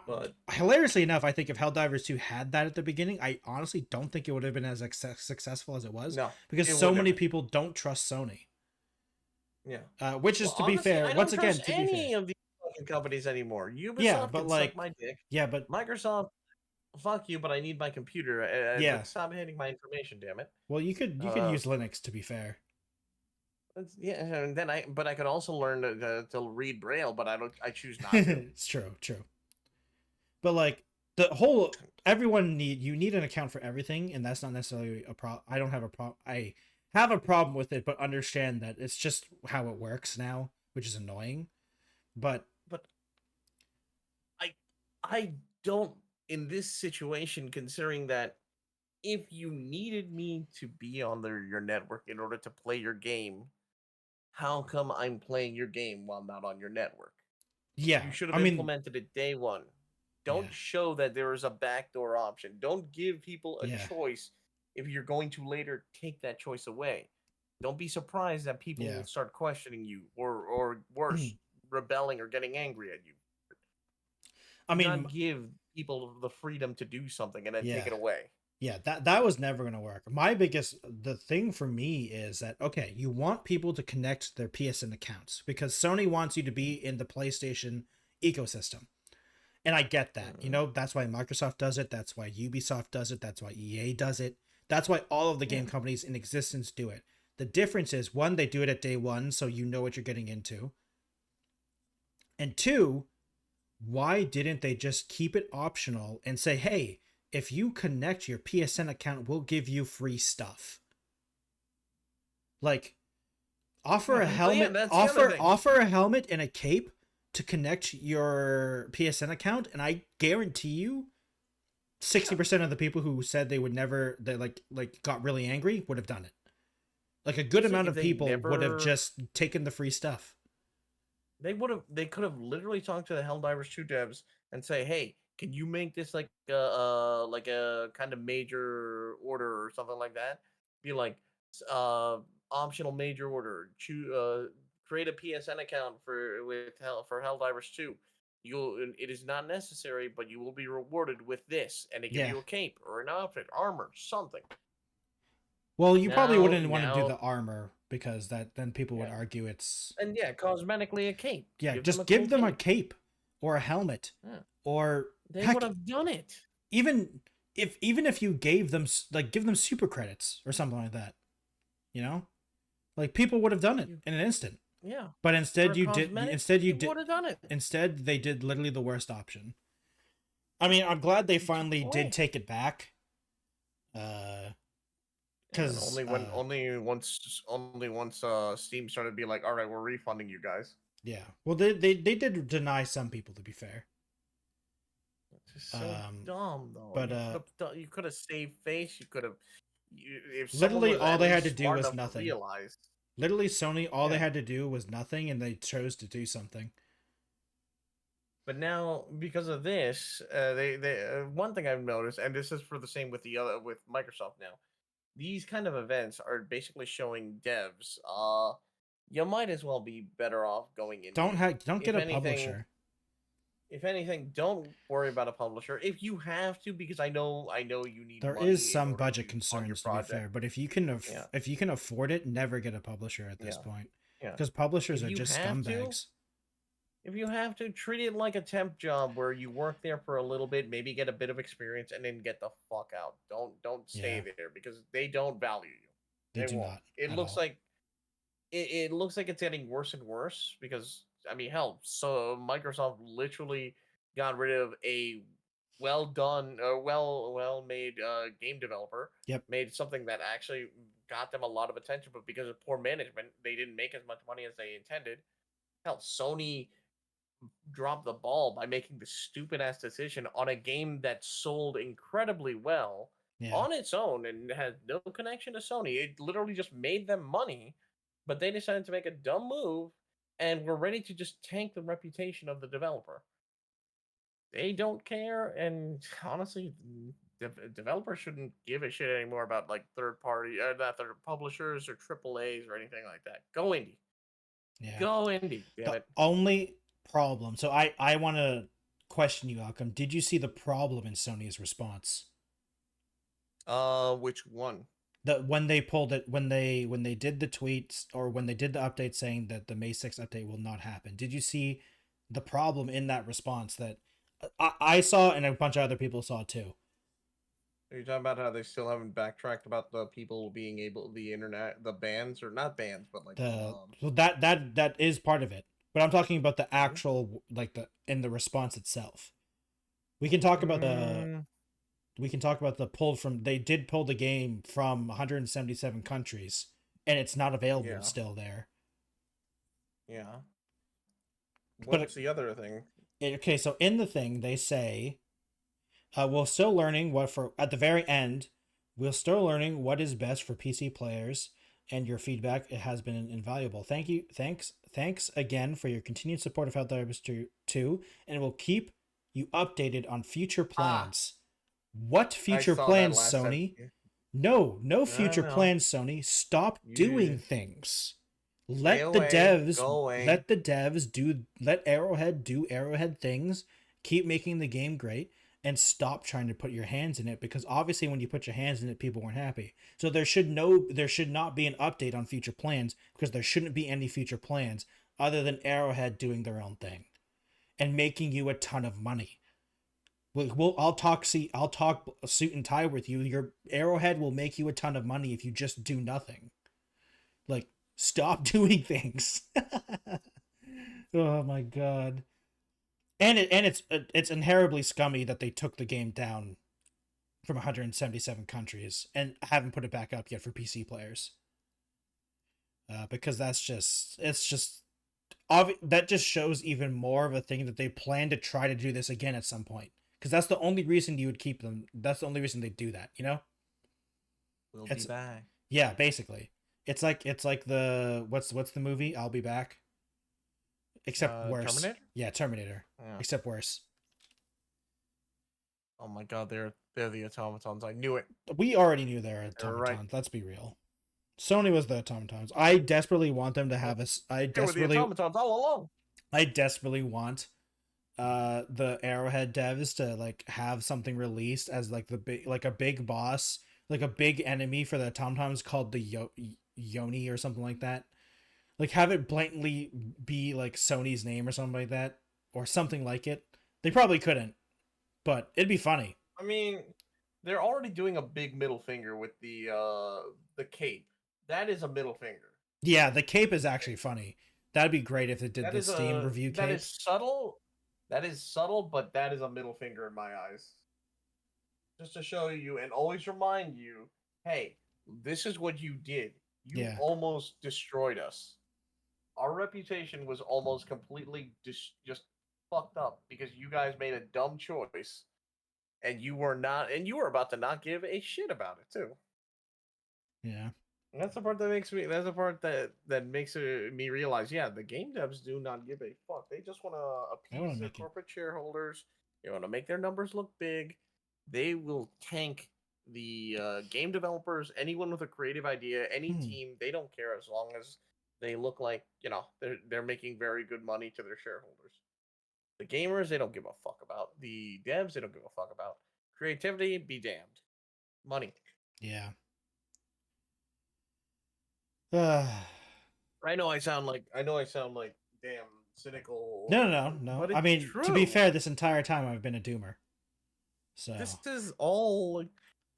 But hilariously enough, I think if Helldivers 2 had that at the beginning, I honestly don't think it would have been as successful as it was. no, because it so wouldn't many have been. people don't trust Sony. Yeah. Which is, Well, to be honestly, fair, I once don't again, trust to be any fair. of these fucking companies anymore. Ubisoft Yeah, but can like, suck my dick. yeah, but Microsoft, fuck you, but I need my computer. Yeah. Stop hitting my information, damn it. well, you could use Linux, to be fair. Yeah, and then I could also learn to read Braille, but I choose not to. It's true. But like the whole, you need an account for everything, and that's not necessarily a problem. I don't have a problem. I have a problem with it, but understand that it's just how it works now, which is annoying. But I don't, in this situation, considering that if you needed me to be on your network in order to play your game, how come I'm playing your game while not on your network? yeah, You should have implemented it day one. Don't show that there is a backdoor option. Don't give people a choice if you're going to later take that choice away. Don't be surprised that people will start questioning you or worse, rebelling or getting angry at you. I mean, not give people the freedom to do something and then take it away. Yeah, that was never going to work. The thing for me is that, okay, you want people to connect their PSN accounts because Sony wants you to be in the PlayStation ecosystem. And I get that, that's why Microsoft does it. That's why Ubisoft does it. That's why EA does it. That's why all of the game companies in existence do it. The difference is, one, they do it at day one, so you know what you're getting into. And two, why didn't they just keep it optional and say, hey, if you connect your PSN account, we'll give you free stuff? Like, offer a helmet, offer a helmet and a cape to connect your PSN account, and I guarantee you 60% of the people who said they would never, they like got really angry, would have done it. Like, a good amount of people would have just taken the free stuff. They could have literally talked to the Helldivers 2 devs and say, hey, can you make this like a kind of major order or something like that? Be like, optional major order. Create a PSN account for Helldivers 2. It is not necessary, but you will be rewarded with this, and they give you a cape or an outfit, armor, something. Well, you probably wouldn't want to do the armor, because then people would argue it's... And cosmetically a cape. Yeah, just give them a cape or a helmet. Yeah. Or they would have done it. Even if you gave them, like, give them super credits or something like that. You know? Like, people would have done it in an instant. Yeah. But instead you would have done it. Instead they did literally the worst option. I mean, I'm glad they finally did take it back. Because only once Steam started to be like, all right, we're refunding you guys. Yeah. Well, they did deny some people, to be fair. It's just so dumb, though. But you could have saved face. You could have. If literally all they had to do was nothing. Literally, Sony, all they had to do was nothing, and they chose to do something. But now, because of this, one thing I've noticed, and this is for the same with with Microsoft now, these kind of events are basically showing devs, you might as well be better off going in. Don't get a publisher. If anything, don't worry about a publisher. If you have to, because I know you need. There is some budget concerns, to be fair, but if you can afford it, never get a publisher at this point. Yeah. Because publishers are just scumbags. If you have to, treat it like a temp job where you work there for a little bit, maybe get a bit of experience, and then get the fuck out. Don't stay there, because they don't value you. They do not. It looks like it's getting worse and worse, because I mean, hell, so Microsoft literally got rid of a well-done, well-made game developer. Yep. Made something that actually got them a lot of attention, but because of poor management, they didn't make as much money as they intended. Hell, Sony dropped the ball by making the stupid-ass decision on a game that sold incredibly well on its own and had no connection to Sony. It literally just made them money, but they decided to make a dumb move, and we're ready to just tank the reputation of the developer. They don't care, and honestly, developers shouldn't give a shit anymore about like not third publishers or AAAs or anything like that. Go indie. Yeah. Go indie. Damn it. Only problem. So I want to question you, Alchem. Did you see the problem in Sony's response? Which one? When they pulled it, when they did the tweets, or when they did the update saying that the May 6th update will not happen. Did you see the problem in that response that I saw and a bunch of other people saw too? Are you talking about how they still haven't backtracked about the people being able, the internet, the bans, or not bans, but like so that is part of it. But I'm talking about the actual, like, the response itself. We can talk about the pull from, they did pull the game from 177 countries, and it's not available still there. Yeah. What's the other thing? Okay, so in the thing, they say, we're still learning at the very end, we're still learning what is best for PC players, and your feedback, it has been invaluable. Thanks again for your continued support of Helldivers 2, and we'll keep you updated on future plans. What future plans, Sony? No future plans, Sony. Stop doing things. Let Arrowhead do Arrowhead things. Keep making the game great, and stop trying to put your hands in it, because obviously when you put your hands in it, people weren't happy. So there should not be an update on future plans, because there shouldn't be any future plans other than Arrowhead doing their own thing and making you a ton of money. I'll talk suit and tie with you. Your Arrowhead will make you a ton of money if you just do nothing. Like, stop doing things. Oh my god. And it's inherently scummy that they took the game down from 177 countries and haven't put it back up yet for PC players. Because that just shows even more of a thing that they plan to try to do this again at some point. Because that's the only reason you would keep them. That's the only reason they do that. You know. We'll be back. Yeah, basically, it's like the what's the movie? I'll Be Back. Except worse. Terminator? Yeah, Terminator. Yeah. Except worse. Oh my god, they're the automatons. I knew it. We already knew they were automatons. Right. Let's be real. Sony was the automatons. I desperately want them to have us. They were the automatons all along. I desperately want the Arrowhead devs to like have something released as like a big boss, like a big enemy for the automatons called the Yoni or something like that. Like, have it blatantly be, like, Sony's name or something like that. Or something like it. They probably couldn't. But it'd be funny. I mean, they're already doing a big middle finger with the cape. That is a middle finger. Yeah, the cape is actually funny. That'd be great if it did the Steam review cape. That is subtle. That is subtle, but that is a middle finger in my eyes. Just to show you and always remind you, hey, this is what you did. You almost destroyed us. Our reputation was almost completely just fucked up because you guys made a dumb choice, and you were about to not give a shit about it too. Yeah, and that's the part that makes me. That's the part that makes me realize. Yeah, the game devs do not give a fuck. They just want to appease their corporate shareholders. They want to make their numbers look big. They will tank the game developers, anyone with a creative idea, any team. They don't care as long as they look like, they're making very good money to their shareholders. The gamers, they don't give a fuck about. The devs, they don't give a fuck about. Creativity, be damned. Money. Yeah. I know I sound like damn cynical. No. I mean, to be fair, this entire time I've been a doomer. So this is all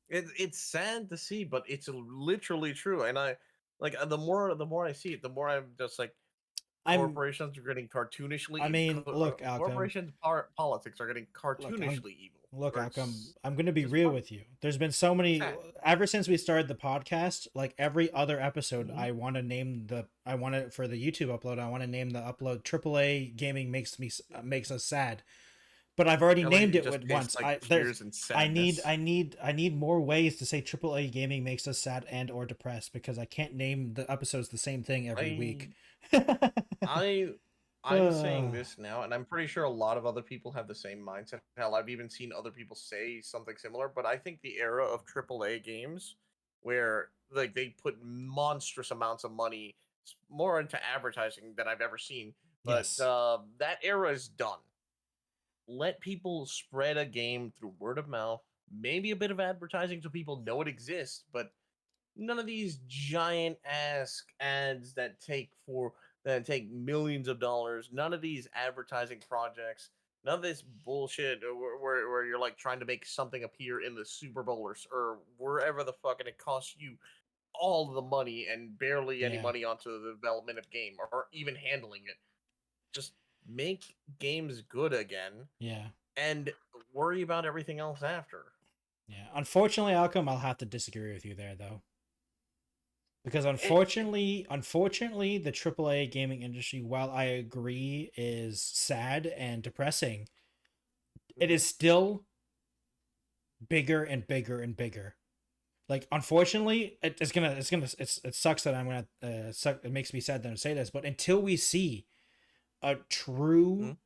it's sad to see, but it's literally true. And the more I see it, the more I'm just like, corporations are getting cartoonishly. I mean, look, Alchem, corporations' politics are getting cartoonishly evil. Look, Alchem, I'm going to be real with you. There's been so many ever since we started the podcast. Like every other episode, I want to name for the YouTube upload. I want to name the upload "AAA Gaming makes us sad." But I've already named it once. I need more ways to say AAA gaming makes us sad and or depressed because I can't name the episodes the same thing every week. I'm saying this now, and I'm pretty sure a lot of other people have the same mindset. Hell, I've even seen other people say something similar. But I think the era of AAA games, where like they put monstrous amounts of money more into advertising than I've ever seen. But that era is done. Let people spread a game through word of mouth, maybe a bit of advertising so people know it exists, but none of these giant ass ads that take millions of dollars, none of these advertising projects, none of this bullshit where you're like trying to make something appear in the Super Bowl or wherever the fuck, and it costs you all the money and barely any money onto the development of game or even handling it. Just make games good again. Yeah. And worry about everything else after. Yeah. Unfortunately, Alchem, I'll have to disagree with you there though. Because unfortunately, the AAA gaming industry, while I agree is sad and depressing, it is still bigger and bigger and bigger. Like, unfortunately, it sucks that I'm gonna it makes me sad that I say this, but until we see a true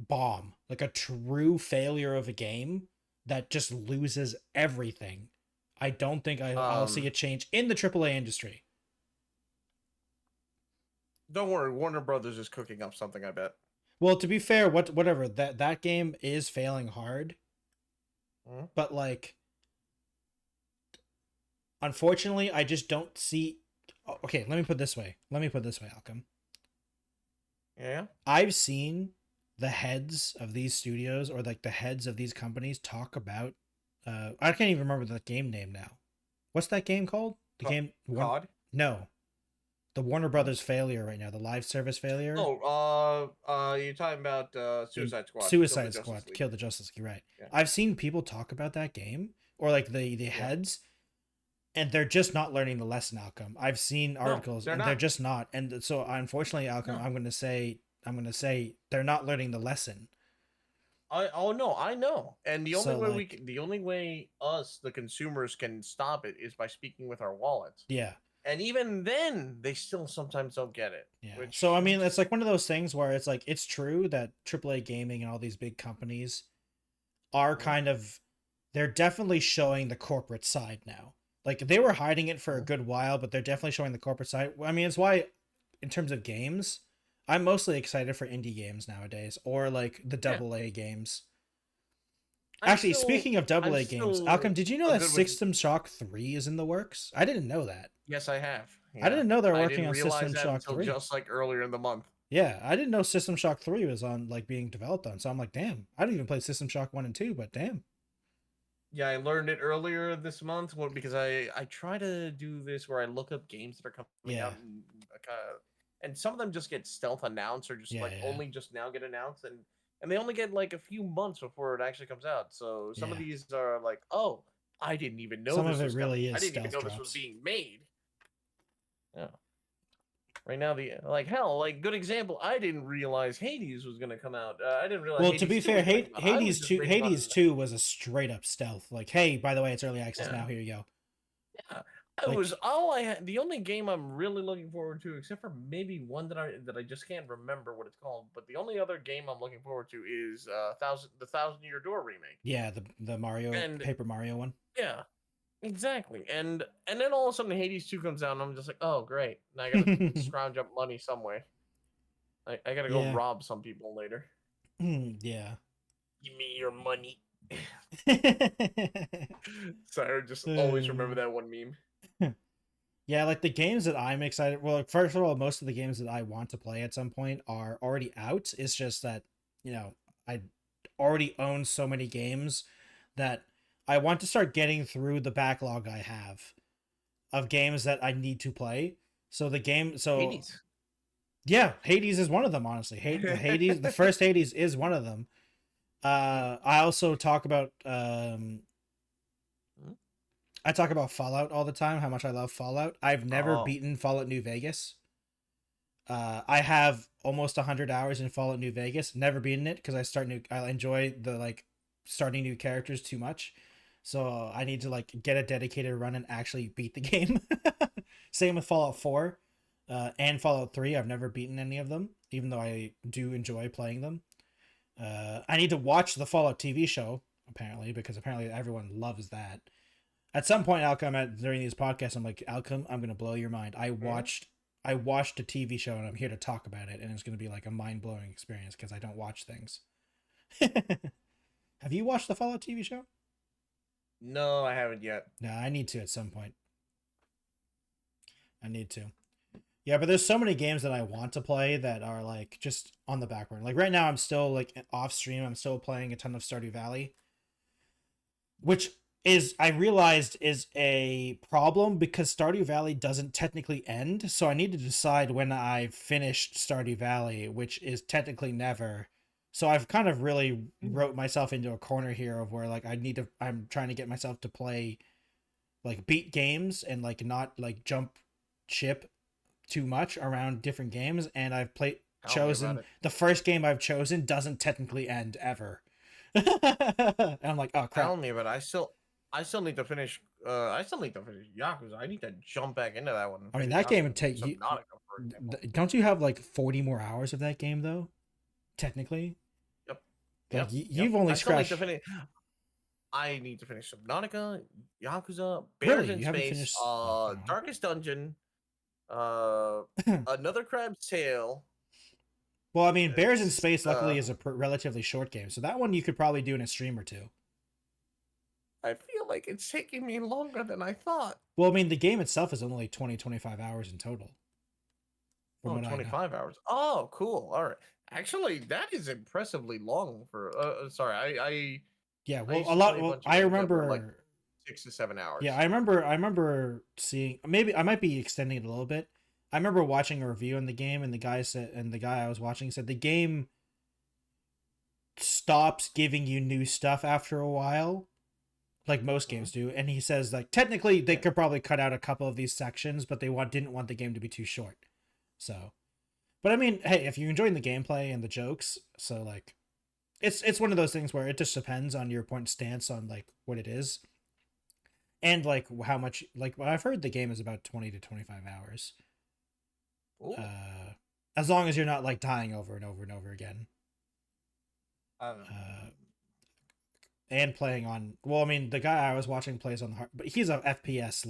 bomb, like a true failure of a game that just loses everything, I don't think I'll see a change in the AAA industry. Don't worry, Warner Brothers is cooking up something, I bet. Well, to be fair, whatever, that game is failing hard. But like, unfortunately, I just don't see. Okay, let me put it this way, Alchem. Yeah. I've seen the heads of these studios or like the heads of these companies talk about I can't even remember the game name now. What's that game called? The game COD? No. The Warner Brothers failure right now, the live service failure. You're talking about Suicide Squad. Suicide Squad, Kill the Justice League, right? Yeah. I've seen people talk about that game, or like the heads, and they're just not learning the lesson. Alchem. I've seen articles, and they're just not. And so, unfortunately, Alchem, I'm going to say they're not learning the lesson. I know. And the only way us, the consumers, can stop it is by speaking with our wallets. Yeah. And even then, they still sometimes don't get it. Yeah. So I mean, it's like one of those things where it's like it's true that AAA gaming and all these big companies are kind of, they're definitely showing the corporate side now. Like they were hiding it for a good while, but they're definitely showing the corporate side. I mean, it's why, in terms of games, I'm mostly excited for indie games nowadays, or like the AA games. Actually, speaking of AA games, Alchem, did you know that System Shock 3 is in the works? I didn't know that. Yes, I have. Yeah. I didn't know they were working on System Shock 3. Just like earlier in the month. Yeah, I didn't know System Shock 3 was on like being developed on. So I'm like, damn. I didn't even play System Shock 1 and 2, but damn. Yeah, I learned it earlier this month because I try to do this where I look up games that are coming out, and some of them just get stealth announced or just only just now get announced, and they only get like a few months before it actually comes out. So some of these are like, oh, I didn't even know some this of it was really coming. is. I didn't even know this was being made. Yeah. Right now, good example. I didn't realize Hades was gonna come out. I didn't realize. Well, Hades to be fair, Hades 2 was a straight up stealth. Like, hey, by the way, it's early access now. Here you go. Yeah, it was all I had. The only game I'm really looking forward to, except for maybe one that I just can't remember what it's called. But the only other game I'm looking forward to is the Thousand Year Door remake. Yeah, the Mario Paper Mario one. Yeah. Exactly, and then all of a sudden Hades 2 comes out, and I'm just like, oh great, now I gotta scrounge up money somewhere. I gotta go rob some people later. Yeah. Give me your money. Sorry, just always remember that one meme. Yeah, like the games that I'm excited. Well, like, first of all, most of the games that I want to play at some point are already out. It's just that, I already own so many games that I want to start getting through the backlog I have of games that I need to play. So Hades. Yeah, Hades is one of them, honestly. Hades, the first Hades is one of them. I also talk about I talk about Fallout all the time, how much I love Fallout. I've never beaten Fallout New Vegas. I have almost 100 hours in Fallout New Vegas. Never beaten it because I enjoy the starting new characters too much. So I need to get a dedicated run and actually beat the game. Same with Fallout 4 and Fallout 3. I've never beaten any of them, even though I do enjoy playing them. I need to watch the Fallout TV show, apparently, because apparently everyone loves that. At some point, Alchem, during these podcasts, I'm like, Alchem, I'm going to blow your mind. I watched a TV show and I'm here to talk about it. And it's going to be like a mind-blowing experience because I don't watch things. Have you watched the Fallout TV show? No, I haven't yet. No, I need to at some point. I need to. Yeah, but there's so many games that I want to play that are just on the back burner. Like right now I'm still off stream. I'm still playing a ton of Stardew Valley, which I realized is a problem because Stardew Valley doesn't technically end. So I need to decide when I've finished Stardew Valley, which is technically never. So I've kind of really wrote myself into a corner here of where I'm trying to get myself to play beat games and not jump ship too much around different games. And I've chosen the first game I've chosen doesn't technically end ever. And I'm like, oh crap. Tell me, but I still need to finish Yakuza. I need to jump back into that one. I mean, that game would take you. Don't you have 40 more hours of that game though? Technically. Yep. You've only scratched. I need to finish Subnautica, Yakuza, Bears in Space, Darkest Dungeon, Another Crab's Tale. Well, I mean, Bears in Space luckily is a relatively short game, so that one you could probably do in a stream or two. I feel like it's taking me longer than I thought. Well, I mean, the game itself is only 20-25 hours in total. 25 hours. Oh, cool. All right. Actually, that is impressively long for. Sorry, Yeah, well, a lot. Well, I remember 6 to 7 hours. Yeah, I remember seeing. Maybe I might be extending it a little bit. I remember watching a review on the game, and the guy I was watching said the game stops giving you new stuff after a while, like most games do. And he says like technically they could probably cut out a couple of these sections, but they didn't want the game to be too short. So, but I mean, hey, if you're enjoying the gameplay and the jokes, so like, it's one of those things where it just depends on your point stance on like what it is, and like how much like I've heard the game is about 20 to 25 hours. Ooh. As long as you're not like dying over and over and over again. And playing on, well, I mean, the guy I was watching plays on the hard, but he's a FPS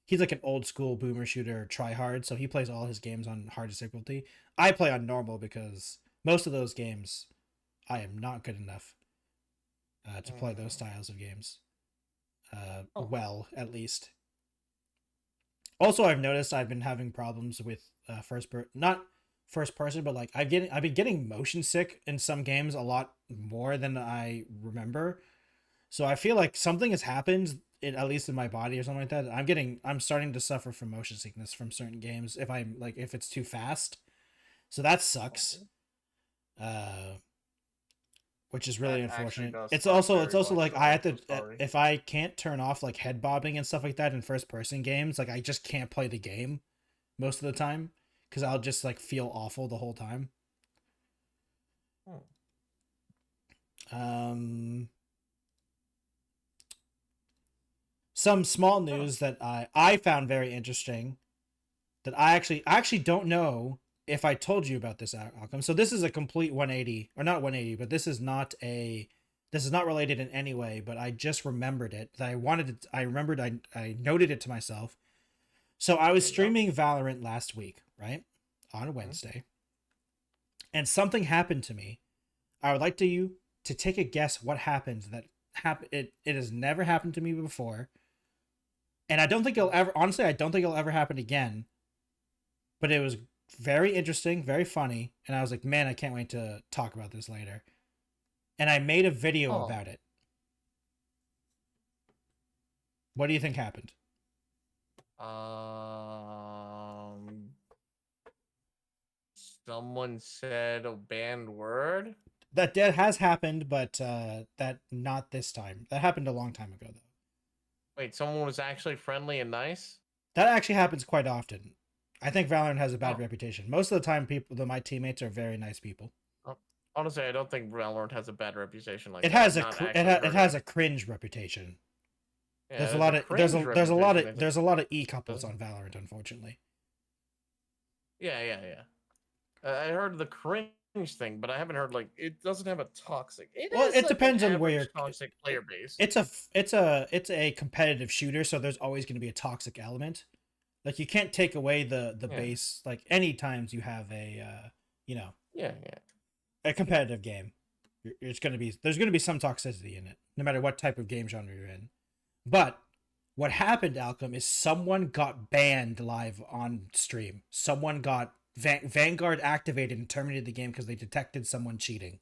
he's like an old school boomer shooter try hard, so he plays all his games on hardest difficulty. I play on normal because most of those games I am not good enough to play those styles of games well, at least. Also, I've noticed I've been having problems with not first person, but like I've been getting motion sick in some games a lot more than I remember. So I feel like something has happened, at least in my body or something like that. I'm starting to suffer from motion sickness from certain games if it's too fast. So that sucks. Which is really unfortunate. It's also like I have to if I can't turn off like head bobbing and stuff like that in first person games, like I just can't play the game most of the time because I'll just like feel awful the whole time. Some small news that I found very interesting that I actually don't know if I told you about this, Alchem. So this is a complete 180, or not 180, but this is not related in any way, but I just remembered it. I noted it to myself. So I was streaming Valorant last week, right? On a Wednesday. And something happened to me. I would like you to take a guess what happened it has never happened to me before. And I don't think it'll ever happen again. But it was very interesting, very funny, and I was like, man, I can't wait to talk about this later. And I made a video about it. What do you think happened? Someone said a banned word? That has happened, but that not this time. That happened a long time ago, though. Wait, someone was actually friendly and nice? That actually happens quite often. I think Valorant has a bad reputation. Most of the time, my teammates are very nice people. Honestly, I don't think Valorant has a bad reputation like it that. It has a cringe reputation. Yeah, there's a lot of e-couples on Valorant, unfortunately. Yeah. I heard the cringe thing, but I haven't heard like it doesn't have a toxic. It depends on where your toxic player base. It's a competitive shooter, so there's always going to be a toxic element. Like you can't take away the base. Like any times you have a a competitive game, there's going to be some toxicity in it, no matter what type of game genre you're in. But what happened, Alchem, is someone got banned live on stream. Someone got Vanguard activated and terminated the game because they detected someone cheating.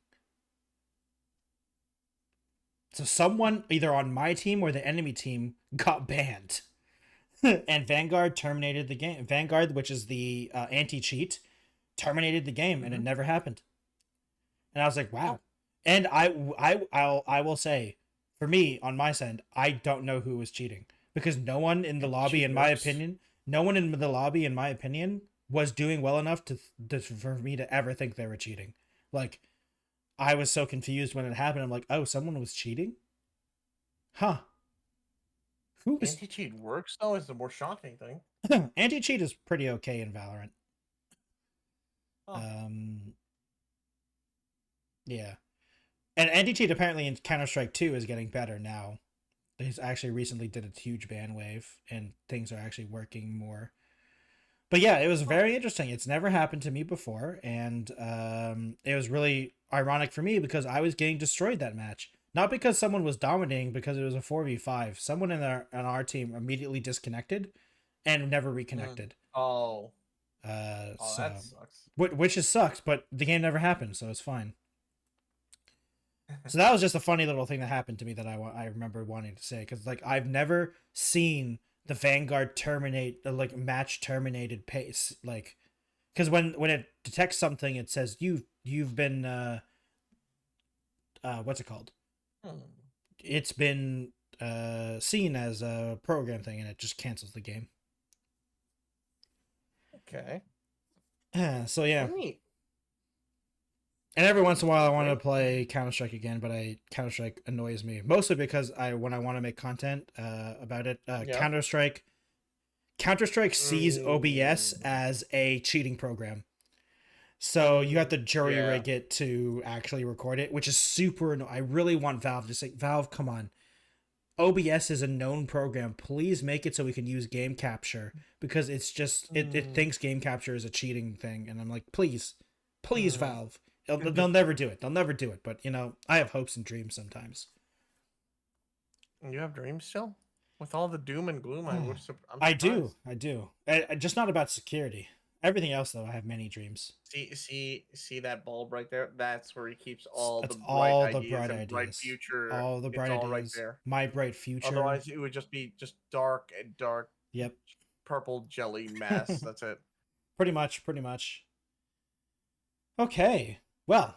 So someone either on my team or the enemy team got banned. And Vanguard terminated the game. Vanguard, which is the anti-cheat, terminated the game, and it never happened. And I was like, wow. And I will say, for me, on my side, I don't know who was cheating. Because no one in the lobby, in my opinion, was doing well enough for me to ever think they were cheating. Like, I was so confused when it happened. I'm like, oh, someone was cheating? Huh. Anti-cheat works, though, is the more shocking thing. Anti-cheat is pretty okay in Valorant. Yeah. And anti-cheat apparently in Counter-Strike 2 is getting better now. He's actually recently did a huge ban wave, and things are actually working more. But yeah, it was very interesting. It's never happened to me before, and it was really ironic for me because I was getting destroyed that match. Not because someone was dominating, because it was a 4v5. Someone in our team immediately disconnected and never reconnected. So, that sucks. Which sucks, but the game never happened, so it's fine. So that was just a funny little thing that happened to me that I remember wanting to say, because like I've never seen the Vanguard terminate the like match terminated pace, like because when it detects something, it says you've been what's it called? It's been seen as a program thing, and it just cancels the game. Okay. So yeah. Neat. And every once in a while, I want to play Counter-Strike again, but Counter-Strike annoys me mostly because when I want to make content about it, Counter-Strike sees OBS as a cheating program, so you have to jury rig it to actually record it, which is super annoying. I really want Valve to say, Valve, come on, OBS is a known program. Please make it so we can use game capture, because it's just it thinks game capture is a cheating thing, and I'm like, please, Valve. They'll never do it. They'll never do it. But, I have hopes and dreams sometimes. You have dreams still? With all the doom and gloom, I do. Just not about security. Everything else, though, I have many dreams. See that bulb right there? That's where he keeps all the bright ideas. Future. All the bright ideas. Right there. My bright future. Otherwise, it would just be dark and dark. Yep. Purple jelly mass. That's it. Pretty much. Okay. Well,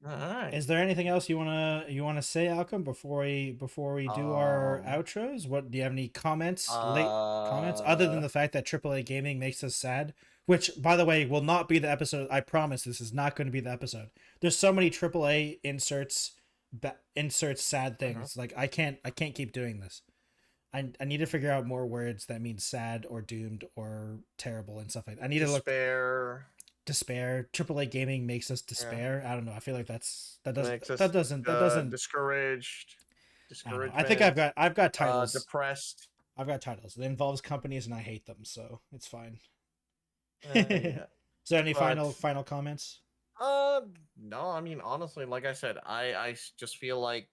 all right. Is there anything else you wanna say, Alchem, before we do our outros? What do you have any comments? Late comments, other than the fact that AAA gaming makes us sad, which, by the way, will not be the episode. I promise this is not going to be the episode. There's so many AAA inserts sad things. Like I can't keep doing this. I need to figure out more words that mean sad or doomed or terrible and stuff like that. I need to look. Despair. AAA gaming makes us despair. I don't know. I feel like that doesn't discouraged. I think I've got titles. Depressed. I've got titles. It involves companies and I hate them, so it's fine. Yeah. Is there any final comments? No. I mean, honestly, like I said, I just feel like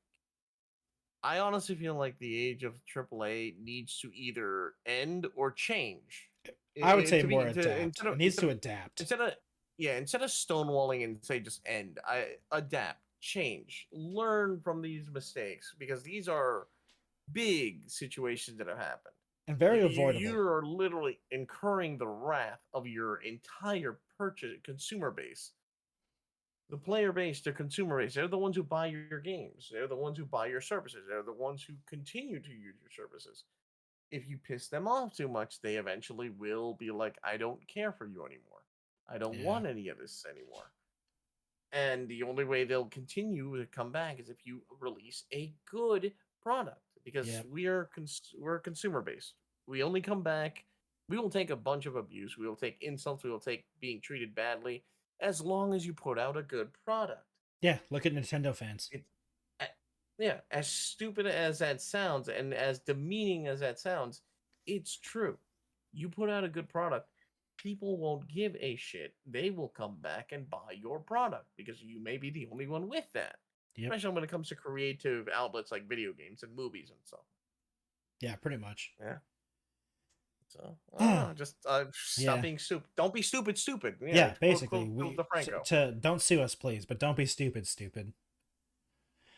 I honestly feel like the age of AAA needs to either end or change. I would say more adapt. It needs to adapt. Instead of stonewalling and say just end, adapt, change, learn from these mistakes, because these are big situations that have happened. And very avoidable. You are literally incurring the wrath of your entire consumer base. The player base, the consumer base, they're the ones who buy your games. They're the ones who buy your services. They're the ones who continue to use your services. If you piss them off too much, they eventually will be like, I don't care for you anymore. I don't want any of this anymore. And the only way they'll continue to come back is if you release a good product, because we're consumer based. We only come back. We will take a bunch of abuse. We will take insults. We will take being treated badly, as long as you put out a good product. Yeah, look at Nintendo fans. As stupid as that sounds and as demeaning as that sounds, it's true. You put out a good product, people won't give a shit. They will come back and buy your product because you may be the only one with that. Especially when it comes to creative outlets like video games and movies and stuff. Yeah, pretty much. Yeah. So, just stop being stupid. Don't be stupid. Yeah, basically. Don't sue us, please, but don't be stupid.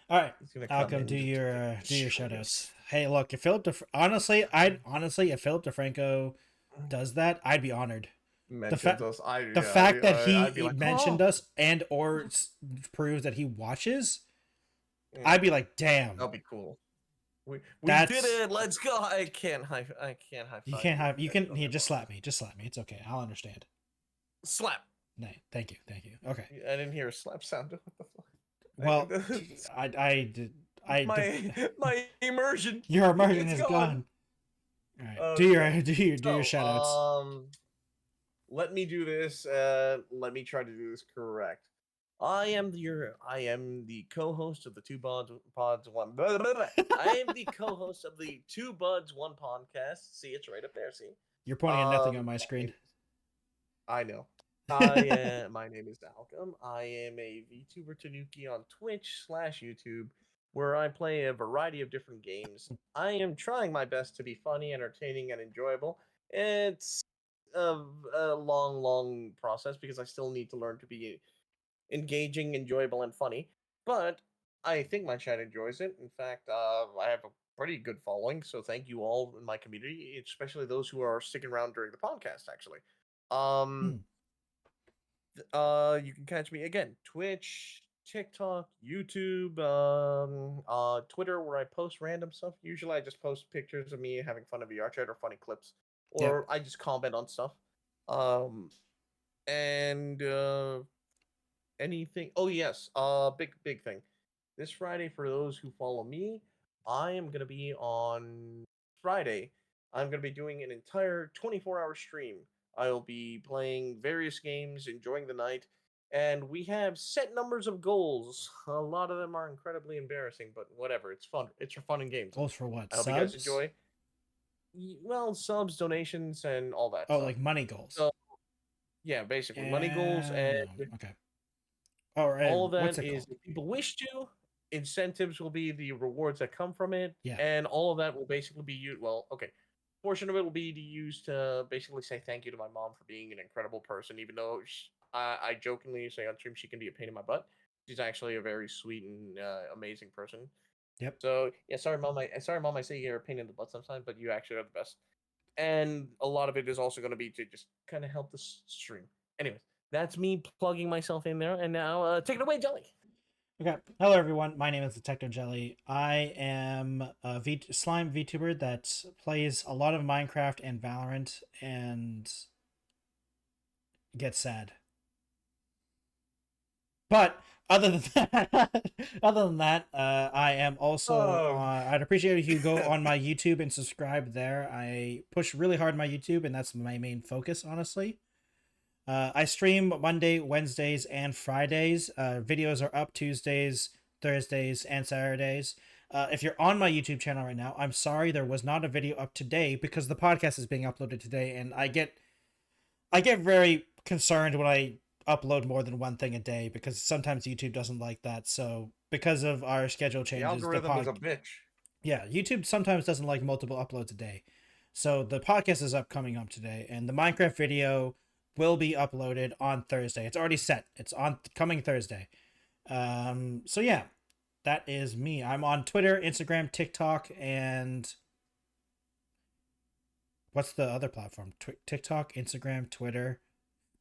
All right, Alchem, do your shoutouts. Hey, look, if Philip honestly, if Philip DeFranco does that, I'd be honored. The fact that he mentioned us and or proves that he watches, I'd be like, damn, that'll be cool. We did it. Let's go. I can't high five. You can here, just slap me. It's okay. I'll understand. Slap. No, thank you. Okay. I didn't hear a slap sound. What the fuck? Well, my immersion. Your immersion is gone. All right, do your shoutouts. Let me do this. Let me try to do this correct. I am the co-host of the Two Buds One. I am the co-host of the Two Buds One podcast. See, it's right up there. See, you're pointing at nothing on my screen. I know. My name is Alchem. I am a VTuber Tanuki on Twitch/YouTube, where I play a variety of different games. I am trying my best to be funny, entertaining, and enjoyable. It's a long process because I still need to learn to be engaging, enjoyable, and funny. But I think my chat enjoys it. In fact, I have a pretty good following, so thank you all in my community, especially those who are sticking around during the podcast. Actually, um, Hmm. you can catch me again Twitch, TikTok, YouTube, Twitter, where I post random stuff. Usually, I just post pictures of me having fun of VR chat or funny clips, Yep. or I just comment on stuff. Um, and anything. Oh yes, big thing. This Friday, for those who follow me, I am gonna be on Friday. I'm gonna be doing an entire 24-hour stream. I'll be playing various games, enjoying the night, and we have set numbers of goals. A lot of them are incredibly embarrassing, but whatever. It's fun. It's for fun and games. Goals for what? I hope you guys Subs? enjoy. Well, subs, donations, and all that Oh, stuff. like money goals. So yeah, basically money goals Yeah. and Okay. All right. all of What's that it is called? if people wish to, incentives will be the rewards that come from it, Yeah. and all of that will basically be used. Well, okay, portion of it will be to use to basically say thank you to my mom for being an incredible person, even though I jokingly say on stream she can be a pain in my butt. She's actually a very sweet and amazing person. Yep. So yeah, sorry mom, I say you're a pain in the butt sometimes, but you actually are the best. And a lot of it is also going to be to just kind of help the stream. Anyways, that's me plugging myself in there, and now take it away, Jelly. Okay. Hello, everyone. My name is Detective Jelly. I am a slime VTuber that plays a lot of Minecraft and Valorant and gets sad. But other than that, I am also. I'd appreciate it if you go on my YouTube and subscribe there. I push really hard on my YouTube, and that's my main focus, honestly. I stream Monday, Wednesdays, and Fridays. Videos are up Tuesdays, Thursdays, and Saturdays. If you're on my YouTube channel right now, I'm sorry there was not a video up today because the podcast is being uploaded today, and I get very concerned when I upload more than one thing a day because sometimes YouTube doesn't like that. So because of our schedule changes, the algorithm is a bitch. Yeah, YouTube sometimes doesn't like multiple uploads a day. So the podcast is coming up today, and the Minecraft video will be uploaded on Thursday. It's already set. It's on coming Thursday. So yeah, that is me. I'm on Twitter, Instagram, TikTok, and what's the other platform? TikTok, Instagram, Twitter,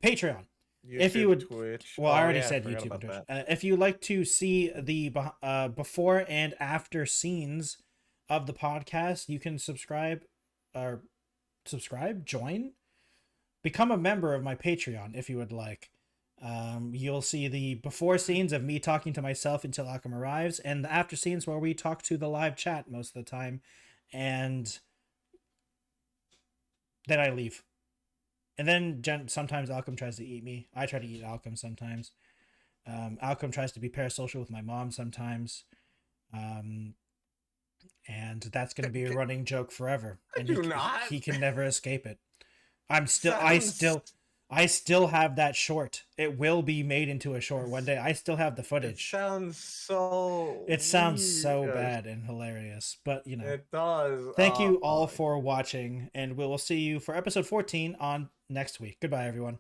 Patreon. YouTube, if you would, Twitch. well, I already said YouTube and Twitch. If you like to see the before and after scenes of the podcast, you can join, become a member of my Patreon if you would like. You'll see the before scenes of me talking to myself until Alchem arrives, and the after scenes where we talk to the live chat most of the time, and then I leave. And then sometimes Alchem tries to eat me. I try to eat Alchem sometimes. Alchem tries to be parasocial with my mom sometimes. And that's going to be a running joke forever. And he can never escape it. I still have that short. It will be made into a short one day. I still have the footage. It sounds so bad and hilarious, but you know. It does. Thank you all for watching, and we will see you for episode 14 on next week. Goodbye, everyone.